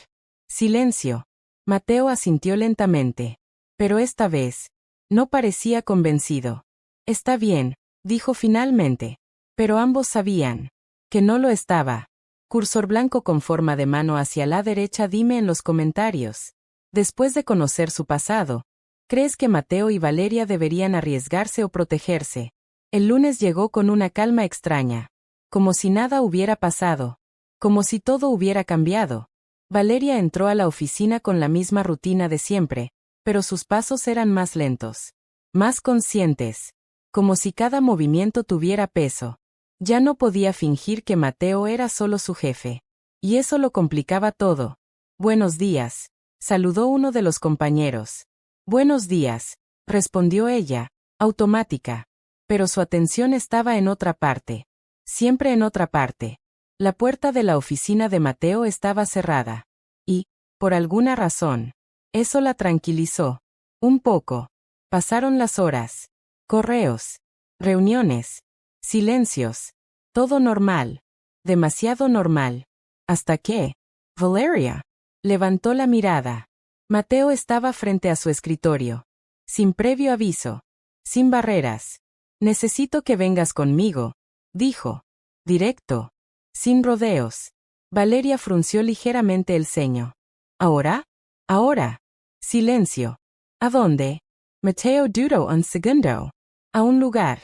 Silencio. Mateo asintió lentamente. Pero esta vez, no parecía convencido. Está bien, dijo finalmente. Pero ambos sabían que no lo estaba. Cursor blanco con forma de mano hacia la derecha. Dime en los comentarios. Después de conocer su pasado, ¿crees que Mateo y Valeria deberían arriesgarse o protegerse? El lunes llegó con una calma extraña. Como si nada hubiera pasado. Como si todo hubiera cambiado. Valeria entró a la oficina con la misma rutina de siempre, pero sus pasos eran más lentos. Más conscientes. Como si cada movimiento tuviera peso. Ya no podía fingir que Mateo era solo su jefe. Y eso lo complicaba todo. Buenos días, saludó uno de los compañeros. Buenos días, respondió ella, automática. Pero su atención estaba en otra parte. Siempre en otra parte. La puerta de la oficina de Mateo estaba cerrada. Y, por alguna razón, eso la tranquilizó. Un poco. Pasaron las horas. Correos. Reuniones. Silencios. Todo normal. Demasiado normal. Hasta que, Valeria levantó la mirada. Mateo estaba frente a su escritorio. Sin previo aviso. Sin barreras. Necesito que vengas conmigo, dijo. Directo. Sin rodeos. Valeria frunció ligeramente el ceño. ¿Ahora? Ahora. Silencio. ¿A dónde? Mateo dudó un segundo. A un lugar.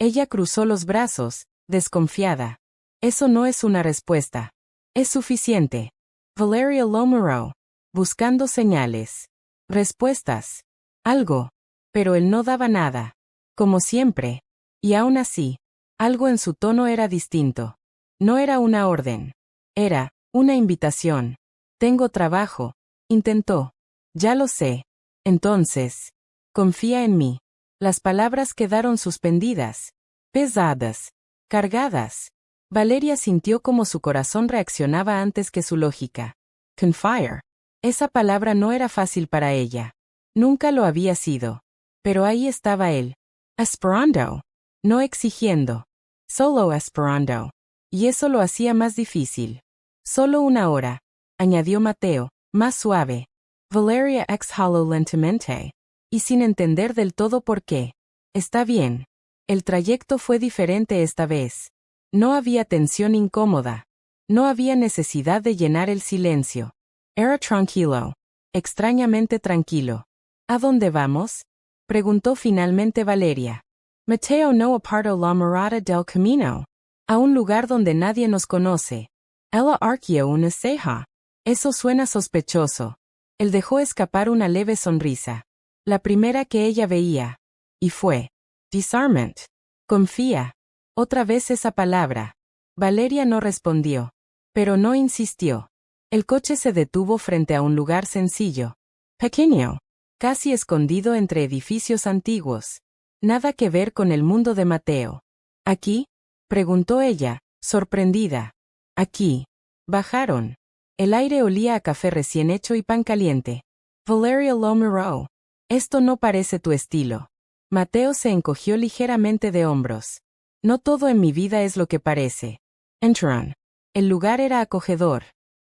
Ella cruzó los brazos, desconfiada. Eso no es una respuesta. Es suficiente. Valeria lo miró, buscando señales. Respuestas. Algo. Pero él no daba nada. Como siempre. Y aún así, algo en su tono era distinto. No era una orden. Era una invitación. Tengo trabajo. Intentó. Ya lo sé. Entonces, confía en mí. Las palabras quedaron suspendidas. Pesadas. Cargadas. Valeria sintió como su corazón reaccionaba antes que su lógica. Confire. Esa palabra no era fácil para ella. Nunca lo había sido. Pero ahí estaba él. Esperando. No exigiendo. Solo esperando. Y eso lo hacía más difícil. Solo una hora, añadió Mateo, más suave. Valeria exhaló lentamente. Y sin entender del todo por qué. Está bien. El trayecto fue diferente esta vez. No había tensión incómoda. No había necesidad de llenar el silencio. Era tranquilo. Extrañamente tranquilo. ¿A dónde vamos? Preguntó finalmente Valeria. Mateo no apartó la mirada del camino. A un lugar donde nadie nos conoce. Ella arqueó una ceja. Eso suena sospechoso. Él dejó escapar una leve sonrisa. La primera que ella veía. Y fue. Discernment. Confía. Otra vez esa palabra. Valeria no respondió. Pero no insistió. El coche se detuvo frente a un lugar sencillo. Pequeño. Casi escondido entre edificios antiguos. Nada que ver con el mundo de Mateo. ¿Aquí? Preguntó ella, sorprendida. Aquí. Bajaron. El aire olía a café recién hecho y pan caliente. Valeria lo miró. Esto no parece tu estilo. Mateo se encogió ligeramente de hombros. No todo en mi vida es lo que parece. Entraron. El lugar era acogedor.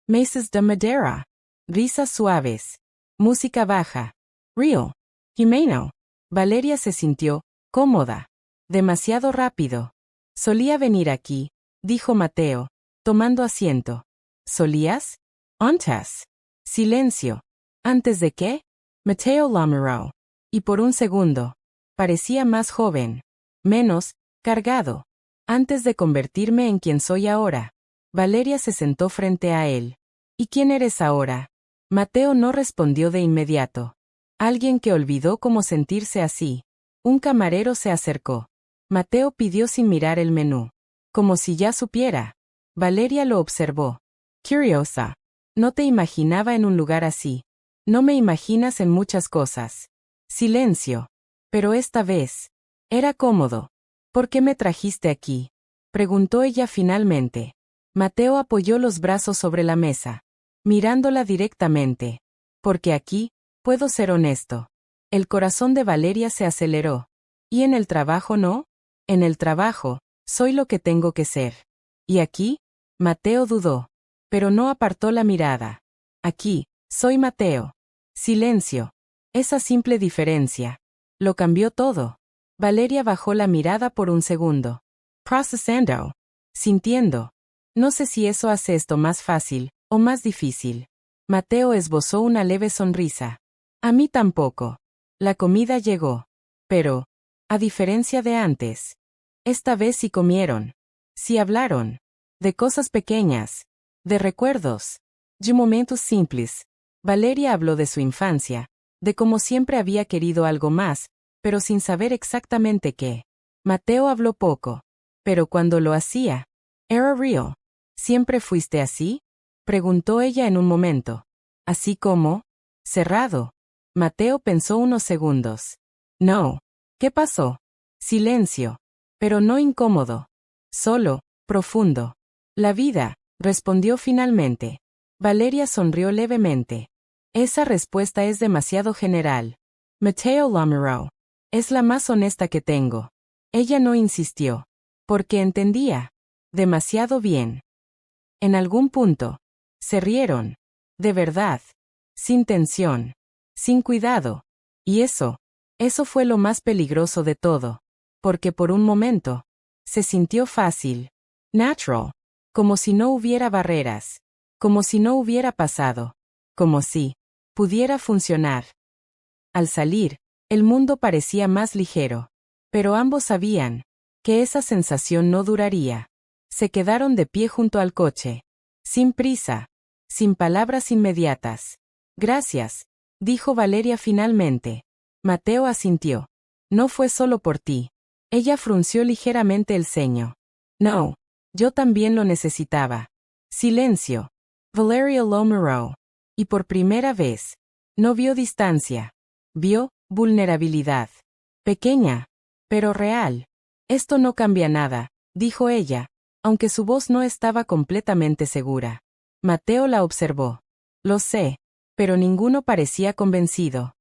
Mesas de madera. Risas suaves. Música baja. Real. Jimeno. Valeria se sintió cómoda. Demasiado rápido. Solía venir aquí, dijo Mateo, tomando asiento. ¿Solías? Antes. Silencio. ¿Antes de qué? Mateo la miró. Y por un segundo. Parecía más joven. Menos, cargado. Antes de convertirme en quien soy ahora. Valeria se sentó frente a él. ¿Y quién eres ahora? Mateo no respondió de inmediato. Alguien que olvidó cómo sentirse así. Un camarero se acercó. Mateo pidió sin mirar el menú. Como si ya supiera. Valeria lo observó. Curiosa. No te imaginaba en un lugar así. No me imaginas en muchas cosas. Silencio. Pero esta vez. Era cómodo. ¿Por qué me trajiste aquí? Preguntó ella finalmente. Mateo apoyó los brazos sobre la mesa. Mirándola directamente. Porque aquí, puedo ser honesto. El corazón de Valeria se aceleró. ¿Y en el trabajo no? En el trabajo, soy lo que tengo que ser. ¿Y aquí? Mateo dudó. Pero no apartó la mirada. Aquí, soy Mateo. Silencio. Esa simple diferencia. Lo cambió todo. Valeria bajó la mirada por un segundo. Procesando. Sintiendo. No sé si eso hace esto más fácil, o más difícil. Mateo esbozó una leve sonrisa. A mí tampoco. La comida llegó. Pero, a diferencia de antes, esta vez sí comieron. Sí hablaron. De cosas pequeñas. De recuerdos. De momentos simples. Valeria habló de su infancia. De cómo siempre había querido algo más, pero sin saber exactamente qué. Mateo habló poco. Pero cuando lo hacía, era real. ¿Siempre fuiste así? Preguntó ella en un momento. ¿Así como? Cerrado. Mateo pensó unos segundos. No. ¿Qué pasó? Silencio. Pero no incómodo. Solo, Profundo. La vida, respondió finalmente. Valeria sonrió levemente. Esa respuesta es demasiado general. Mateo Lamoureux. Es la más honesta que tengo. Ella no insistió. Porque entendía. Demasiado bien. En algún punto. Se rieron. De verdad. Sin tensión. Sin cuidado. Y eso fue lo más peligroso de todo. Porque por un momento, se sintió fácil. Natural. Como si no hubiera barreras. Como si no hubiera pasado. Como si pudiera funcionar. Al salir, el mundo parecía más ligero. Pero ambos sabían que esa sensación no duraría. Se quedaron de pie junto al coche. Sin prisa. Sin palabras inmediatas. Gracias, dijo Valeria finalmente. Mateo asintió. No fue solo por ti. Ella frunció ligeramente el ceño. No. Yo también lo necesitaba. Silencio. Valeria Lamoureux. Y por primera vez, no vio distancia. Vio vulnerabilidad. Pequeña, pero real. Esto no cambia nada, dijo ella, aunque su voz no estaba completamente segura. Mateo la observó. Lo sé, pero ninguno parecía convencido.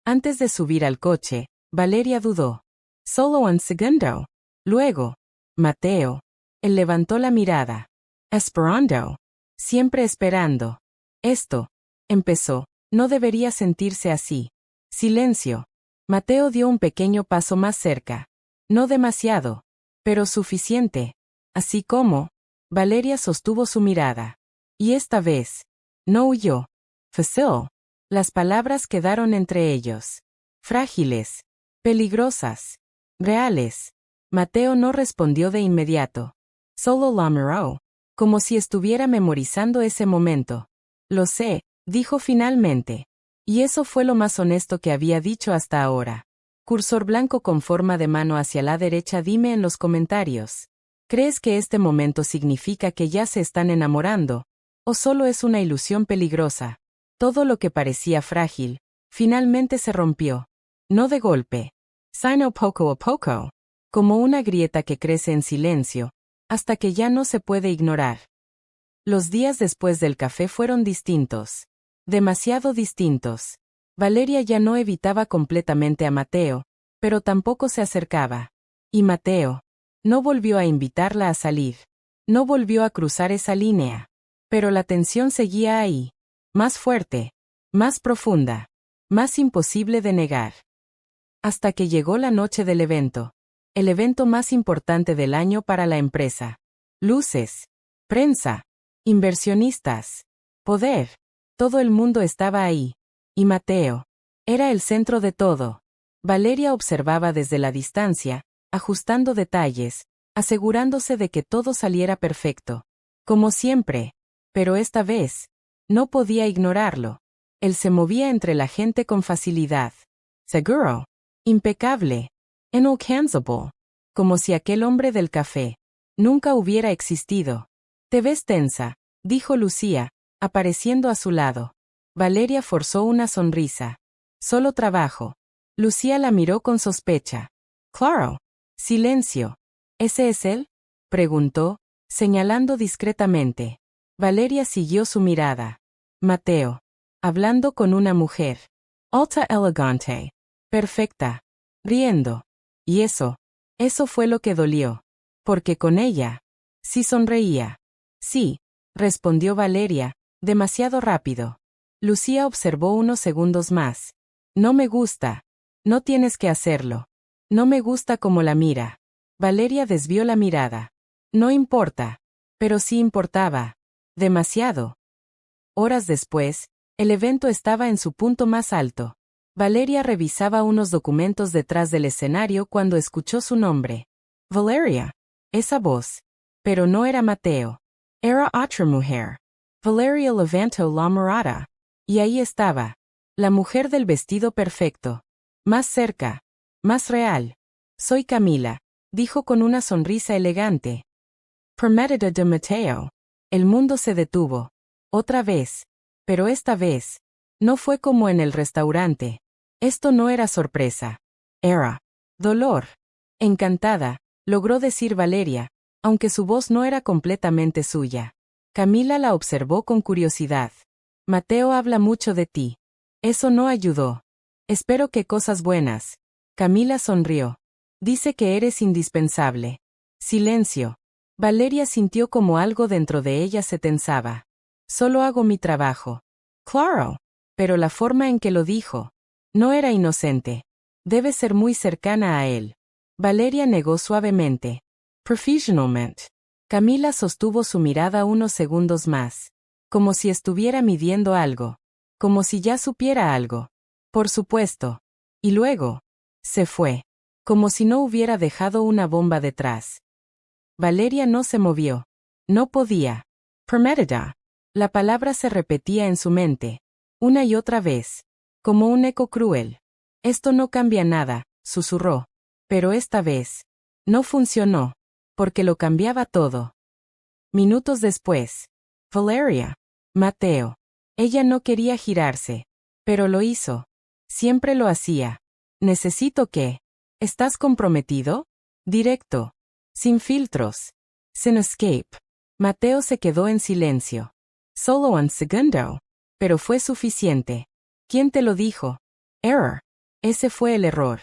Antes de subir al coche, Valeria dudó. Solo un segundo. Luego, Mateo. Él levantó la mirada. Esperando. Siempre esperando. Esto, empezó, no debería sentirse así. Silencio. Mateo dio un pequeño paso más cerca. No demasiado, pero suficiente. Así como, Valeria sostuvo su mirada. Y esta vez, no huyó. Fácil. Las palabras quedaron entre ellos. Frágiles. Peligrosas. Reales. Mateo no respondió de inmediato. Solo Lamoureux. Como si estuviera memorizando ese momento. Lo sé, dijo finalmente. Y eso fue lo más honesto que había dicho hasta ahora. Cursor blanco con forma de mano hacia la derecha. Dime en los comentarios. ¿Crees que este momento significa que ya se están enamorando? ¿O solo es una ilusión peligrosa? Todo lo que parecía frágil, finalmente se rompió. No de golpe. Sino poco a poco. Como una grieta que crece en silencio, hasta que ya no se puede ignorar. Los días después del café fueron distintos. Demasiado distintos. Valeria ya no evitaba completamente a Mateo, pero tampoco se acercaba. Y Mateo no volvió a invitarla a salir. No volvió a cruzar esa línea. Pero la tensión seguía ahí. Más fuerte. Más profunda. Más imposible de negar. Hasta que llegó la noche del evento. El evento más importante del año para la empresa. Luces. Prensa. Inversionistas. Poder. Todo el mundo estaba ahí. Y Mateo. Era el centro de todo. Valeria observaba desde la distancia, ajustando detalles, asegurándose de que todo saliera perfecto. Como siempre. Pero esta vez, no podía ignorarlo. Él se movía entre la gente con facilidad. Seguro. Impecable. Inalcanzable. Como si aquel hombre del café nunca hubiera existido. Te ves tensa, dijo Lucía, apareciendo a su lado. Valeria forzó una sonrisa. Solo trabajo. Lucía la miró con sospecha. Claro. Silencio. ¿Ese es él? Preguntó, señalando discretamente. Valeria siguió su mirada. Mateo. Hablando con una mujer. Alta elegante. Perfecta. Riendo. Y eso fue lo que dolió. Porque con ella, sí sonreía. Sí, respondió Valeria, demasiado rápido. Lucía observó unos segundos más. No me gusta. No tienes que hacerlo. No me gusta cómo la mira. Valeria desvió la mirada. No importa. Pero sí importaba. Demasiado. Horas después, el evento estaba en su punto más alto. Valeria revisaba unos documentos detrás del escenario cuando escuchó su nombre. Valeria. Esa voz. Pero no era Mateo. Era otra mujer. Valeria levantó la mirada. Y ahí estaba. La mujer del vestido perfecto. Más cerca. Más real. Soy Camila, dijo con una sonrisa elegante. Prometida de Mateo. El mundo se detuvo. Otra vez. Pero esta vez, no fue como en el restaurante. Esto no era sorpresa. Era dolor. Encantada, logró decir Valeria, aunque su voz no era completamente suya. Camila la observó con curiosidad. Mateo habla mucho de ti. Eso no ayudó. Espero que cosas buenas. Camila sonrió. Dice que eres indispensable. Silencio. Valeria sintió como algo dentro de ella se tensaba. Solo hago mi trabajo. Claro. Pero la forma en que lo dijo. No era inocente. Debe ser muy cercana a él. Valeria negó suavemente. Professionalmente. Camila sostuvo su mirada unos segundos más. Como si estuviera midiendo algo. Como si ya supiera algo. Por supuesto. Y luego. Se fue. Como si no hubiera dejado una bomba detrás. Valeria no se movió. No podía. Permitida. La palabra se repetía en su mente. Una y otra vez. Como un eco cruel. Esto no cambia nada, susurró. Pero esta vez. No funcionó. Porque lo cambiaba todo. Minutos después. Valeria. Mateo. Ella no quería girarse. Pero lo hizo. Siempre lo hacía. Necesito que. ¿Estás comprometido? Directo. Sin filtros. Sin escape. Mateo se quedó en silencio. Solo un segundo. Pero fue suficiente. ¿Quién te lo dijo? Error. Ese fue el error.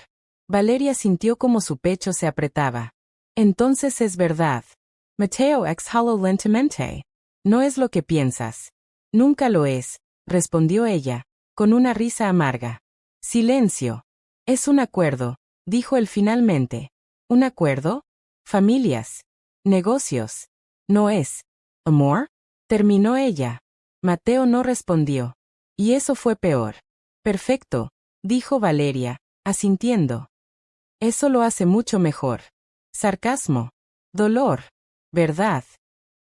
Valeria sintió como su pecho se apretaba. Entonces es verdad. Mateo exhaló lentamente. No es lo que piensas. Nunca lo es, respondió ella, con una risa amarga. Silencio. Es un acuerdo, dijo él finalmente. ¿Un acuerdo? Familias. Negocios. ¿No es amor? Terminó ella. Mateo no respondió. Y eso fue peor. Perfecto, dijo Valeria, asintiendo. Eso lo hace mucho mejor. Sarcasmo. Dolor. ¿Verdad?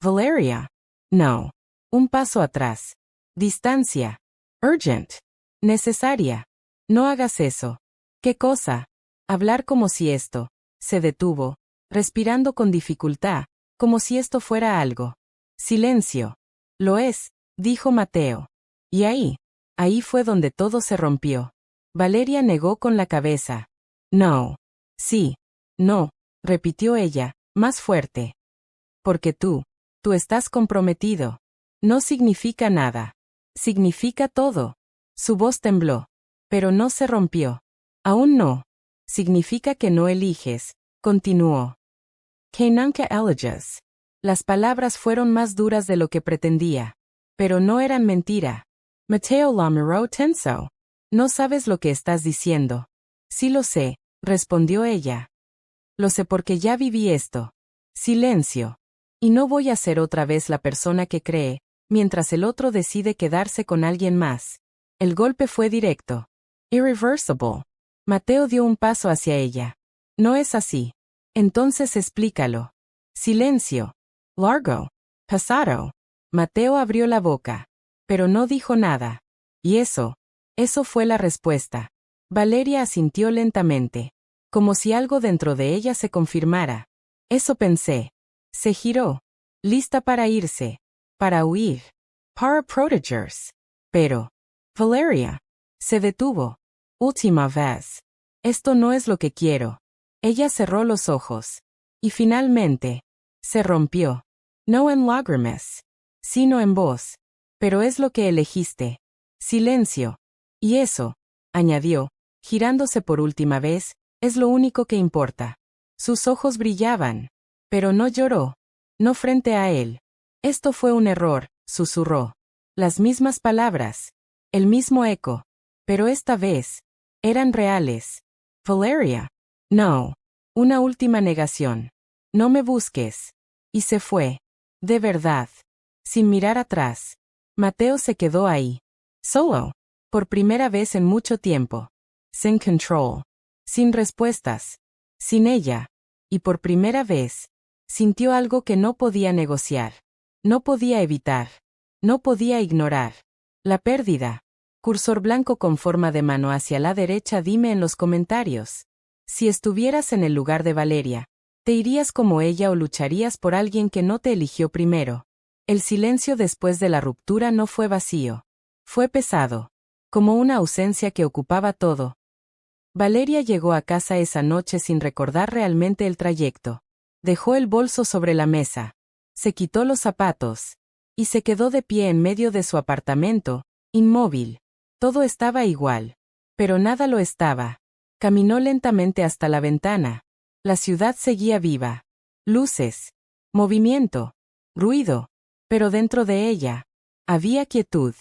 Valeria. No. Un paso atrás. Distancia. Urgent. Necesaria. No hagas eso. ¿Qué cosa? Hablar como si esto. Se detuvo, respirando con dificultad, como si esto fuera algo. Silencio. Lo es, dijo Mateo. Y ahí fue donde todo se rompió. Valeria negó con la cabeza. No. Sí. No, repitió ella, más fuerte. Porque tú estás comprometido. No significa nada. Significa todo. Su voz tembló. Pero no se rompió. Aún no. Significa que no eliges, continuó. Que nunca eliges. Las palabras fueron más duras de lo que pretendía. Pero no eran mentira. Mateo la miró tenso. No sabes lo que estás diciendo. Sí lo sé, respondió ella. Lo sé porque ya viví esto. Silencio. Y no voy a ser otra vez la persona que cree, mientras el otro decide quedarse con alguien más. El golpe fue directo. Irreversible. Mateo dio un paso hacia ella. No es así. Entonces explícalo. Silencio. Largo. Pasado. Mateo abrió la boca. Pero no dijo nada. Y eso fue la respuesta. Valeria asintió lentamente. Como si algo dentro de ella se confirmara. Eso pensé. Se giró. Lista para irse. Para huir. Para protegerse. Pero. Valeria. Se detuvo. Última vez. Esto no es lo que quiero. Ella cerró los ojos. Y finalmente. Se rompió. No en lágrimas. Sino en voz. Pero es lo que elegiste. Silencio. Y eso, añadió, girándose por última vez, es lo único que importa. Sus ojos brillaban. Pero no lloró. No frente a él. Esto fue un error, susurró. Las mismas palabras. El mismo eco. Pero esta vez. Eran reales. Valeria. No. Una última negación. No me busques. Y se fue. De verdad. Sin mirar atrás. Mateo se quedó ahí. Solo. Por primera vez en mucho tiempo. Sin control. Sin respuestas. Sin ella. Y por primera vez. Sintió algo que no podía negociar. No podía evitar. No podía ignorar. La pérdida. Cursor blanco con forma de mano hacia la derecha. Dime en los comentarios. Si estuvieras en el lugar de Valeria, ¿te irías como ella o lucharías por alguien que no te eligió primero? El silencio después de la ruptura no fue vacío. Fue pesado. Como una ausencia que ocupaba todo. Valeria llegó a casa esa noche sin recordar realmente el trayecto. Dejó el bolso sobre la mesa. Se quitó los zapatos. Y se quedó de pie en medio de su apartamento, inmóvil. Todo estaba igual. Pero nada lo estaba. Caminó lentamente hasta la ventana. La ciudad seguía viva. Luces. Movimiento. Ruido. Pero dentro de ella. Había quietud.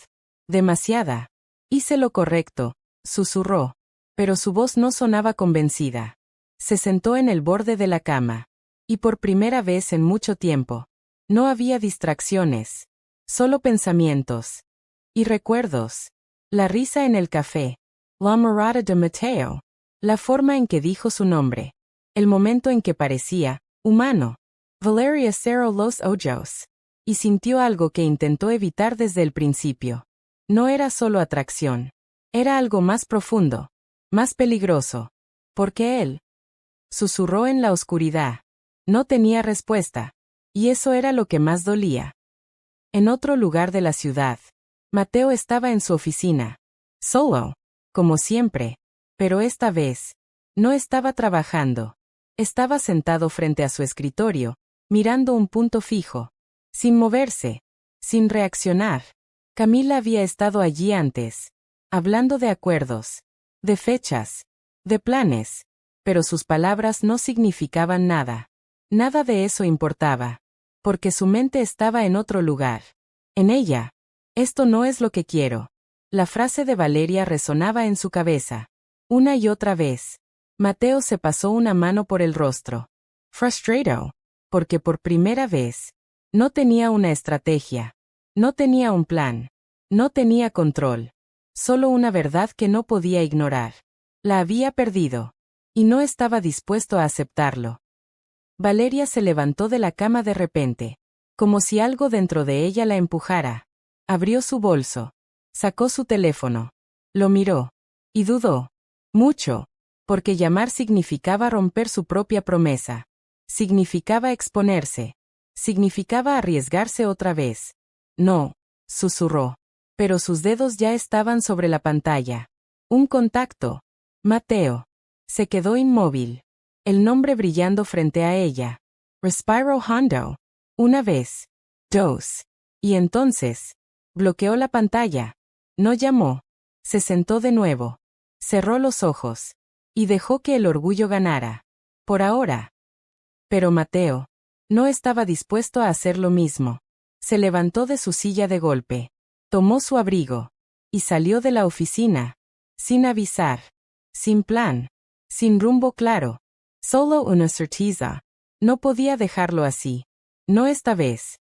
Demasiada. Hice lo correcto, susurró. Pero su voz no sonaba convencida. Se sentó en el borde de la cama. Y por primera vez en mucho tiempo. No había distracciones. Solo pensamientos. Y recuerdos. La risa en el café. La mirada de Mateo. La forma en que dijo su nombre. El momento en que parecía, humano. Valeria cerró los ojos. Y sintió algo que intentó evitar desde el principio. No era solo atracción. Era algo más profundo. Más peligroso. Porque él. Susurró en la oscuridad. No tenía respuesta. Y eso era lo que más dolía. En otro lugar de la ciudad. Mateo estaba en su oficina. Solo. Como siempre. Pero esta vez. No estaba trabajando. Estaba sentado frente a su escritorio, mirando un punto fijo. Sin moverse. Sin reaccionar. Camila había estado allí antes. Hablando de acuerdos. De fechas. De planes. Pero sus palabras no significaban nada. Nada de eso importaba. Porque su mente estaba en otro lugar. En ella. Esto no es lo que quiero. La frase de Valeria resonaba en su cabeza. Una y otra vez. Mateo se pasó una mano por el rostro. Frustrado. Porque por primera vez. No tenía una estrategia. No tenía un plan. No tenía control. Solo una verdad que no podía ignorar. La había perdido. Y no estaba dispuesto a aceptarlo. Valeria se levantó de la cama de repente. Como si algo dentro de ella la empujara. Abrió su bolso. Sacó su teléfono. Lo miró. Y dudó. Mucho. Porque llamar significaba romper su propia promesa. Significaba exponerse. Significaba arriesgarse otra vez. No, susurró. Pero sus dedos ya estaban sobre la pantalla. Un contacto. Mateo. Se quedó inmóvil. El nombre brillando frente a ella. Respiro Hondo. Una vez. Dos. Y entonces. Bloqueó la pantalla. No llamó. Se sentó de nuevo. Cerró los ojos. Y dejó que el orgullo ganara. Por ahora. Pero Mateo. No estaba dispuesto a hacer lo mismo. Se levantó de su silla de golpe. Tomó su abrigo. Y salió de la oficina. Sin avisar. Sin plan. Sin rumbo claro. Solo una certeza. No podía dejarlo así. No esta vez.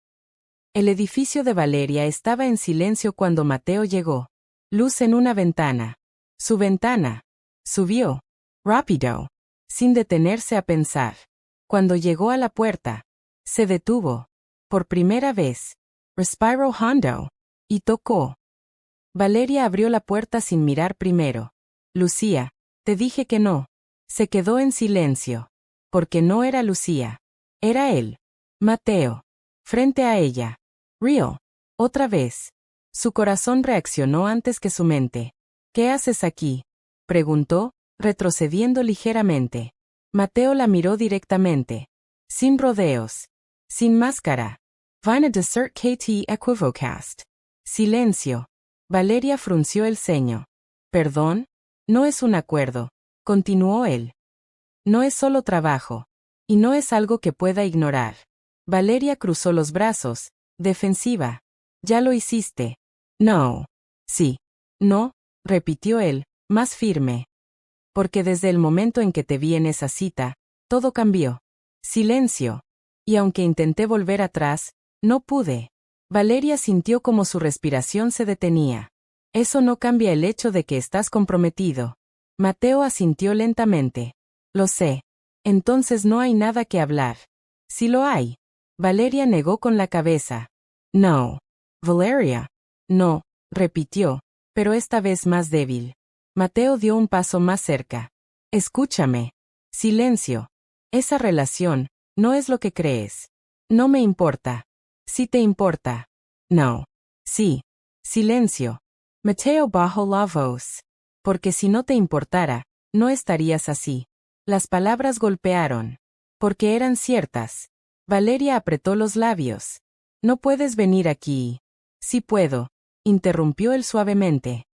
El edificio de Valeria estaba en silencio cuando Mateo llegó. Luz en una ventana. Su ventana. Subió. Rápido. Sin detenerse a pensar. Cuando llegó a la puerta. Se detuvo. Por primera vez. Respiro hondo. Y tocó. Valeria abrió la puerta sin mirar primero. Lucía, te dije que no. Se quedó en silencio. Porque no era Lucía. Era él. Mateo. Frente a ella. Real. Otra vez. Su corazón reaccionó antes que su mente. ¿Qué haces aquí? Preguntó, retrocediendo ligeramente. Mateo la miró directamente. Sin rodeos. Sin máscara. Vine desert KT equivocast. Silencio. Valeria frunció el ceño. ¿Perdón? No es un acuerdo. Continuó él. No es solo trabajo. Y no es algo que pueda ignorar. Valeria cruzó los brazos, defensiva. Ya lo hiciste. No. Sí. No, repitió él, más firme. Porque desde el momento en que te vi en esa cita, todo cambió. Silencio. Y aunque intenté volver atrás, no pude. Valeria sintió como su respiración se detenía. Eso no cambia el hecho de que estás comprometido. Mateo asintió lentamente. Lo sé. Entonces no hay nada que hablar. Sí lo hay. Valeria negó con la cabeza. No. Valeria. No, repitió, pero esta vez más débil. Mateo dio un paso más cerca. Escúchame. Silencio. Esa relación, no es lo que crees. No me importa. Sí te importa. No. Sí. Silencio. Mateo bajó la voz. Porque si no te importara, no estarías así. Las palabras golpearon. Porque eran ciertas. Valeria apretó los labios. No puedes venir aquí. Sí puedo, interrumpió él suavemente.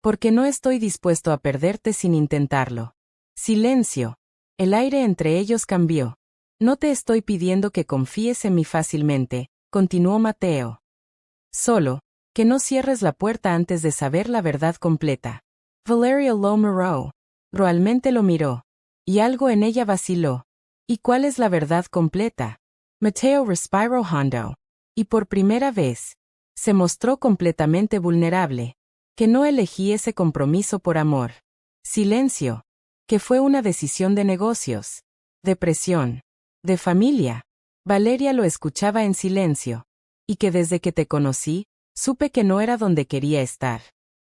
Porque no estoy dispuesto a perderte sin intentarlo. Silencio. El aire entre ellos cambió. No te estoy pidiendo que confíes en mí fácilmente, continuó Mateo. Solo, que no cierres la puerta antes de saber la verdad completa. Valeria lo miró. Realmente lo miró. Y algo en ella vaciló. ¿Y cuál es la verdad completa? Mateo respiró hondo. Y por primera vez, se mostró completamente vulnerable. Que no elegí ese compromiso por amor. Silencio. Que fue una decisión de negocios. De presión. De familia. Valeria lo escuchaba en silencio. Y que desde que te conocí, supe que no era donde quería estar.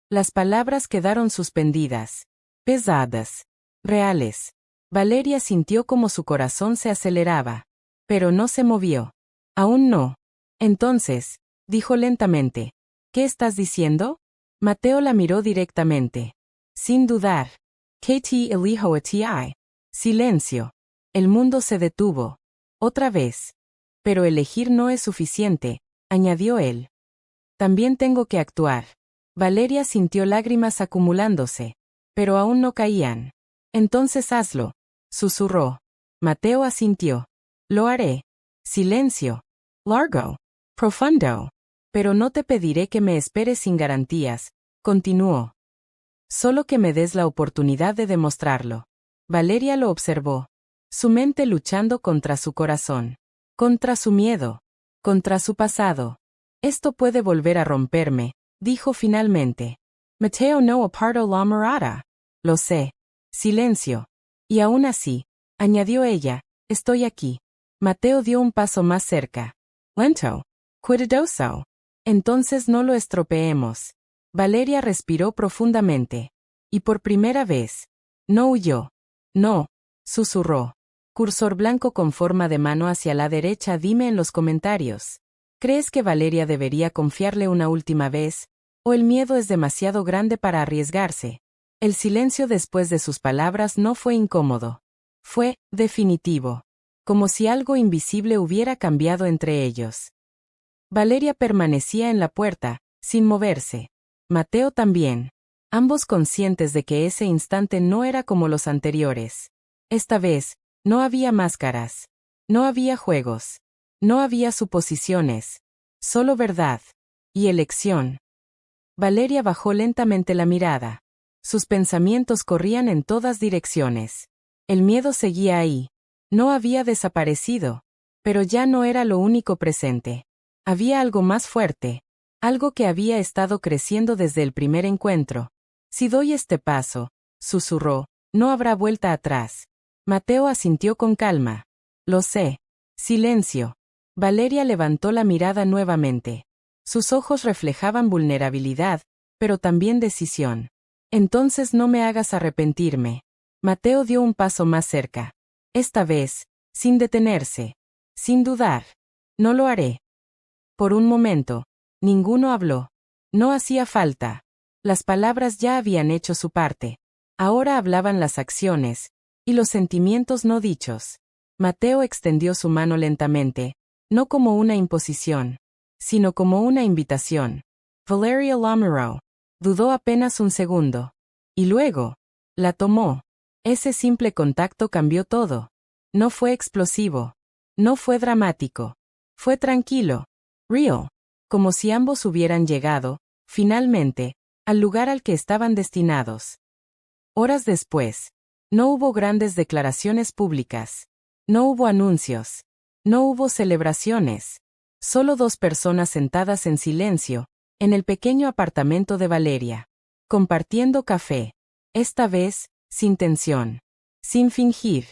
Las palabras quedaron suspendidas. Pesadas. Reales. Valeria sintió como su corazón se aceleraba. Pero no se movió. Aún no. Entonces, dijo lentamente. ¿Qué estás diciendo? Mateo la miró directamente. Sin dudar. KT elijo a ti. Silencio. El mundo se detuvo. Otra vez. Pero elegir no es suficiente, añadió él. También tengo que actuar. Valeria sintió lágrimas acumulándose. Pero aún no caían. Entonces hazlo. Susurró. Mateo asintió. Lo haré. Silencio. Largo. Profundo. Pero no te pediré que me esperes sin garantías, continuó. Solo que me des la oportunidad de demostrarlo. Valeria lo observó. Su mente luchando contra su corazón. Contra su miedo. Contra su pasado. Esto puede volver a romperme, dijo finalmente. Mateo no apartó la mirada. Lo sé. Silencio. Y aún así, añadió ella, estoy aquí. Mateo dio un paso más cerca. Lento. Cuidadoso. Entonces no lo estropeemos. Valeria respiró profundamente. Y por primera vez. No huyó. No. Susurró. Cursor blanco con forma de mano hacia la derecha. Dime en los comentarios. ¿Crees que Valeria debería confiarle una última vez? ¿O el miedo es demasiado grande para arriesgarse? El silencio después de sus palabras no fue incómodo. Fue, definitivo. Como si algo invisible hubiera cambiado entre ellos. Valeria permanecía en la puerta, sin moverse. Mateo también. Ambos conscientes de que ese instante no era como los anteriores. Esta vez, no había máscaras. No había juegos. No había suposiciones. Solo verdad. Y elección. Valeria bajó lentamente la mirada. Sus pensamientos corrían en todas direcciones. El miedo seguía ahí. No había desaparecido. Pero ya no era lo único presente. Había algo más fuerte. Algo que había estado creciendo desde el primer encuentro. Si doy este paso, susurró, no habrá vuelta atrás. Mateo asintió con calma. Lo sé. Silencio. Valeria levantó la mirada nuevamente. Sus ojos reflejaban vulnerabilidad, pero también decisión. Entonces no me hagas arrepentirme. Mateo dio un paso más cerca. Esta vez, sin detenerse. Sin dudar. No lo haré. Por un momento, ninguno habló. No hacía falta. Las palabras ya habían hecho su parte. Ahora hablaban las acciones, y los sentimientos no dichos. Mateo extendió su mano lentamente, no como una imposición, sino como una invitación. Valeria la miró. Dudó apenas un segundo. Y luego, la tomó. Ese simple contacto cambió todo. No fue explosivo. No fue dramático. Fue tranquilo. Real. Como si ambos hubieran llegado, finalmente, al lugar al que estaban destinados. Horas después, no hubo grandes declaraciones públicas. No hubo anuncios. No hubo celebraciones. Solo dos personas sentadas en silencio, en el pequeño apartamento de Valeria. Compartiendo café. Esta vez, sin tensión. Sin fingir.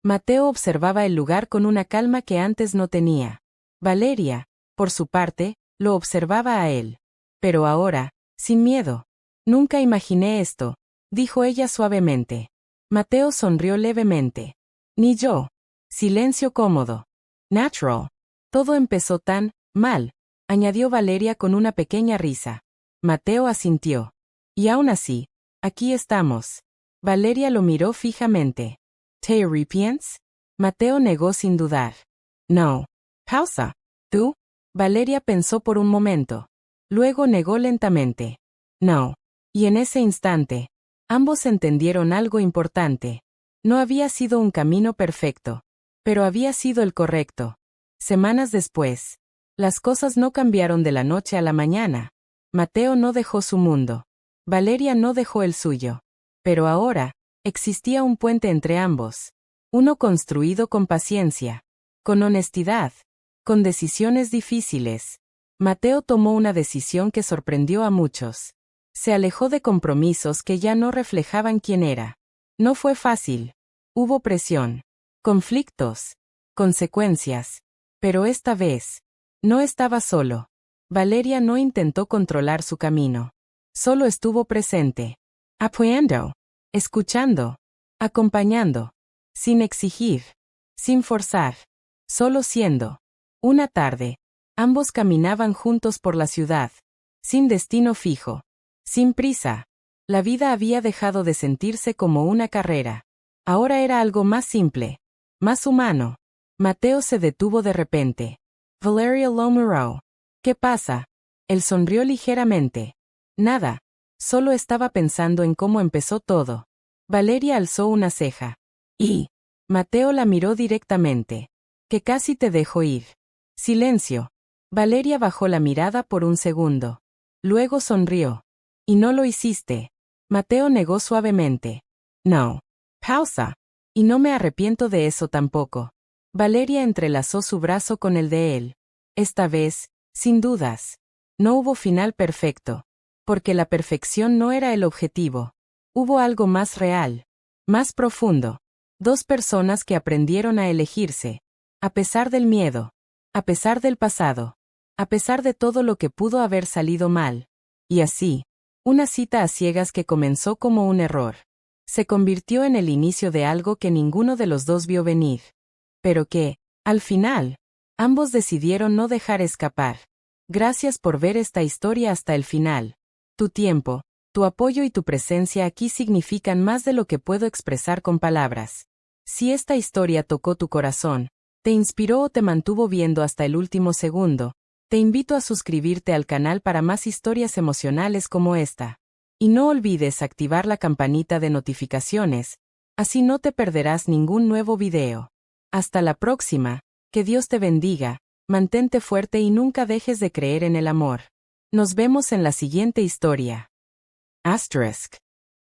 Mateo observaba el lugar con una calma que antes no tenía. Valeria, por su parte, lo observaba a él. Pero ahora, sin miedo. Nunca imaginé esto, dijo ella suavemente. Mateo sonrió levemente. Ni yo. Silencio cómodo. Natural. Todo empezó tan mal, añadió Valeria con una pequeña risa. Mateo asintió. Y aún así, aquí estamos. Valeria lo miró fijamente. ¿Te arrepientes? Mateo negó sin dudar. No. Pausa. ¿Tú? Valeria pensó por un momento. Luego negó lentamente. No. Y en ese instante, ambos entendieron algo importante. No había sido un camino perfecto, pero había sido el correcto. Semanas después, las cosas no cambiaron de la noche a la mañana. Mateo no dejó su mundo. Valeria no dejó el suyo. Pero ahora, existía un puente entre ambos. Uno construido con paciencia, con honestidad, con decisiones difíciles. Mateo tomó una decisión que sorprendió a muchos. Se alejó de compromisos que ya no reflejaban quién era. No fue fácil. Hubo presión, conflictos, consecuencias. Pero esta vez, no estaba solo. Valeria no intentó controlar su camino. Solo estuvo presente, apoyando, escuchando, acompañando, sin exigir, sin forzar, solo siendo. Una tarde, ambos caminaban juntos por la ciudad, sin destino fijo, sin prisa. La vida había dejado de sentirse como una carrera. Ahora era algo más simple, más humano. Mateo se detuvo de repente. Valeria lo miró. ¿Qué pasa? Él sonrió ligeramente. Nada. Solo estaba pensando en cómo empezó todo. Valeria alzó una ceja. Y Mateo la miró directamente. Que casi te dejo ir. Silencio. Valeria bajó la mirada por un segundo. Luego sonrió. Y no lo hiciste. Mateo negó suavemente. No. Pausa. Y no me arrepiento de eso tampoco. Valeria entrelazó su brazo con el de él. Esta vez, sin dudas. No hubo final perfecto. Porque la perfección no era el objetivo. Hubo algo más real. Más profundo. Dos personas que aprendieron a elegirse. A pesar del miedo. A pesar del pasado. A pesar de todo lo que pudo haber salido mal. Y así, una cita a ciegas que comenzó como un error. Se convirtió en el inicio de algo que ninguno de los dos vio venir. Pero que, al final, ambos decidieron no dejar escapar. Gracias por ver esta historia hasta el final. Tu tiempo, tu apoyo y tu presencia aquí significan más de lo que puedo expresar con palabras. Si esta historia tocó tu corazón, te inspiró o te mantuvo viendo hasta el último segundo, te invito a suscribirte al canal para más historias emocionales como esta. Y no olvides activar la campanita de notificaciones, así no te perderás ningún nuevo video. Hasta la próxima, que Dios te bendiga, mantente fuerte y nunca dejes de creer en el amor. Nos vemos en la siguiente historia. Asterisk.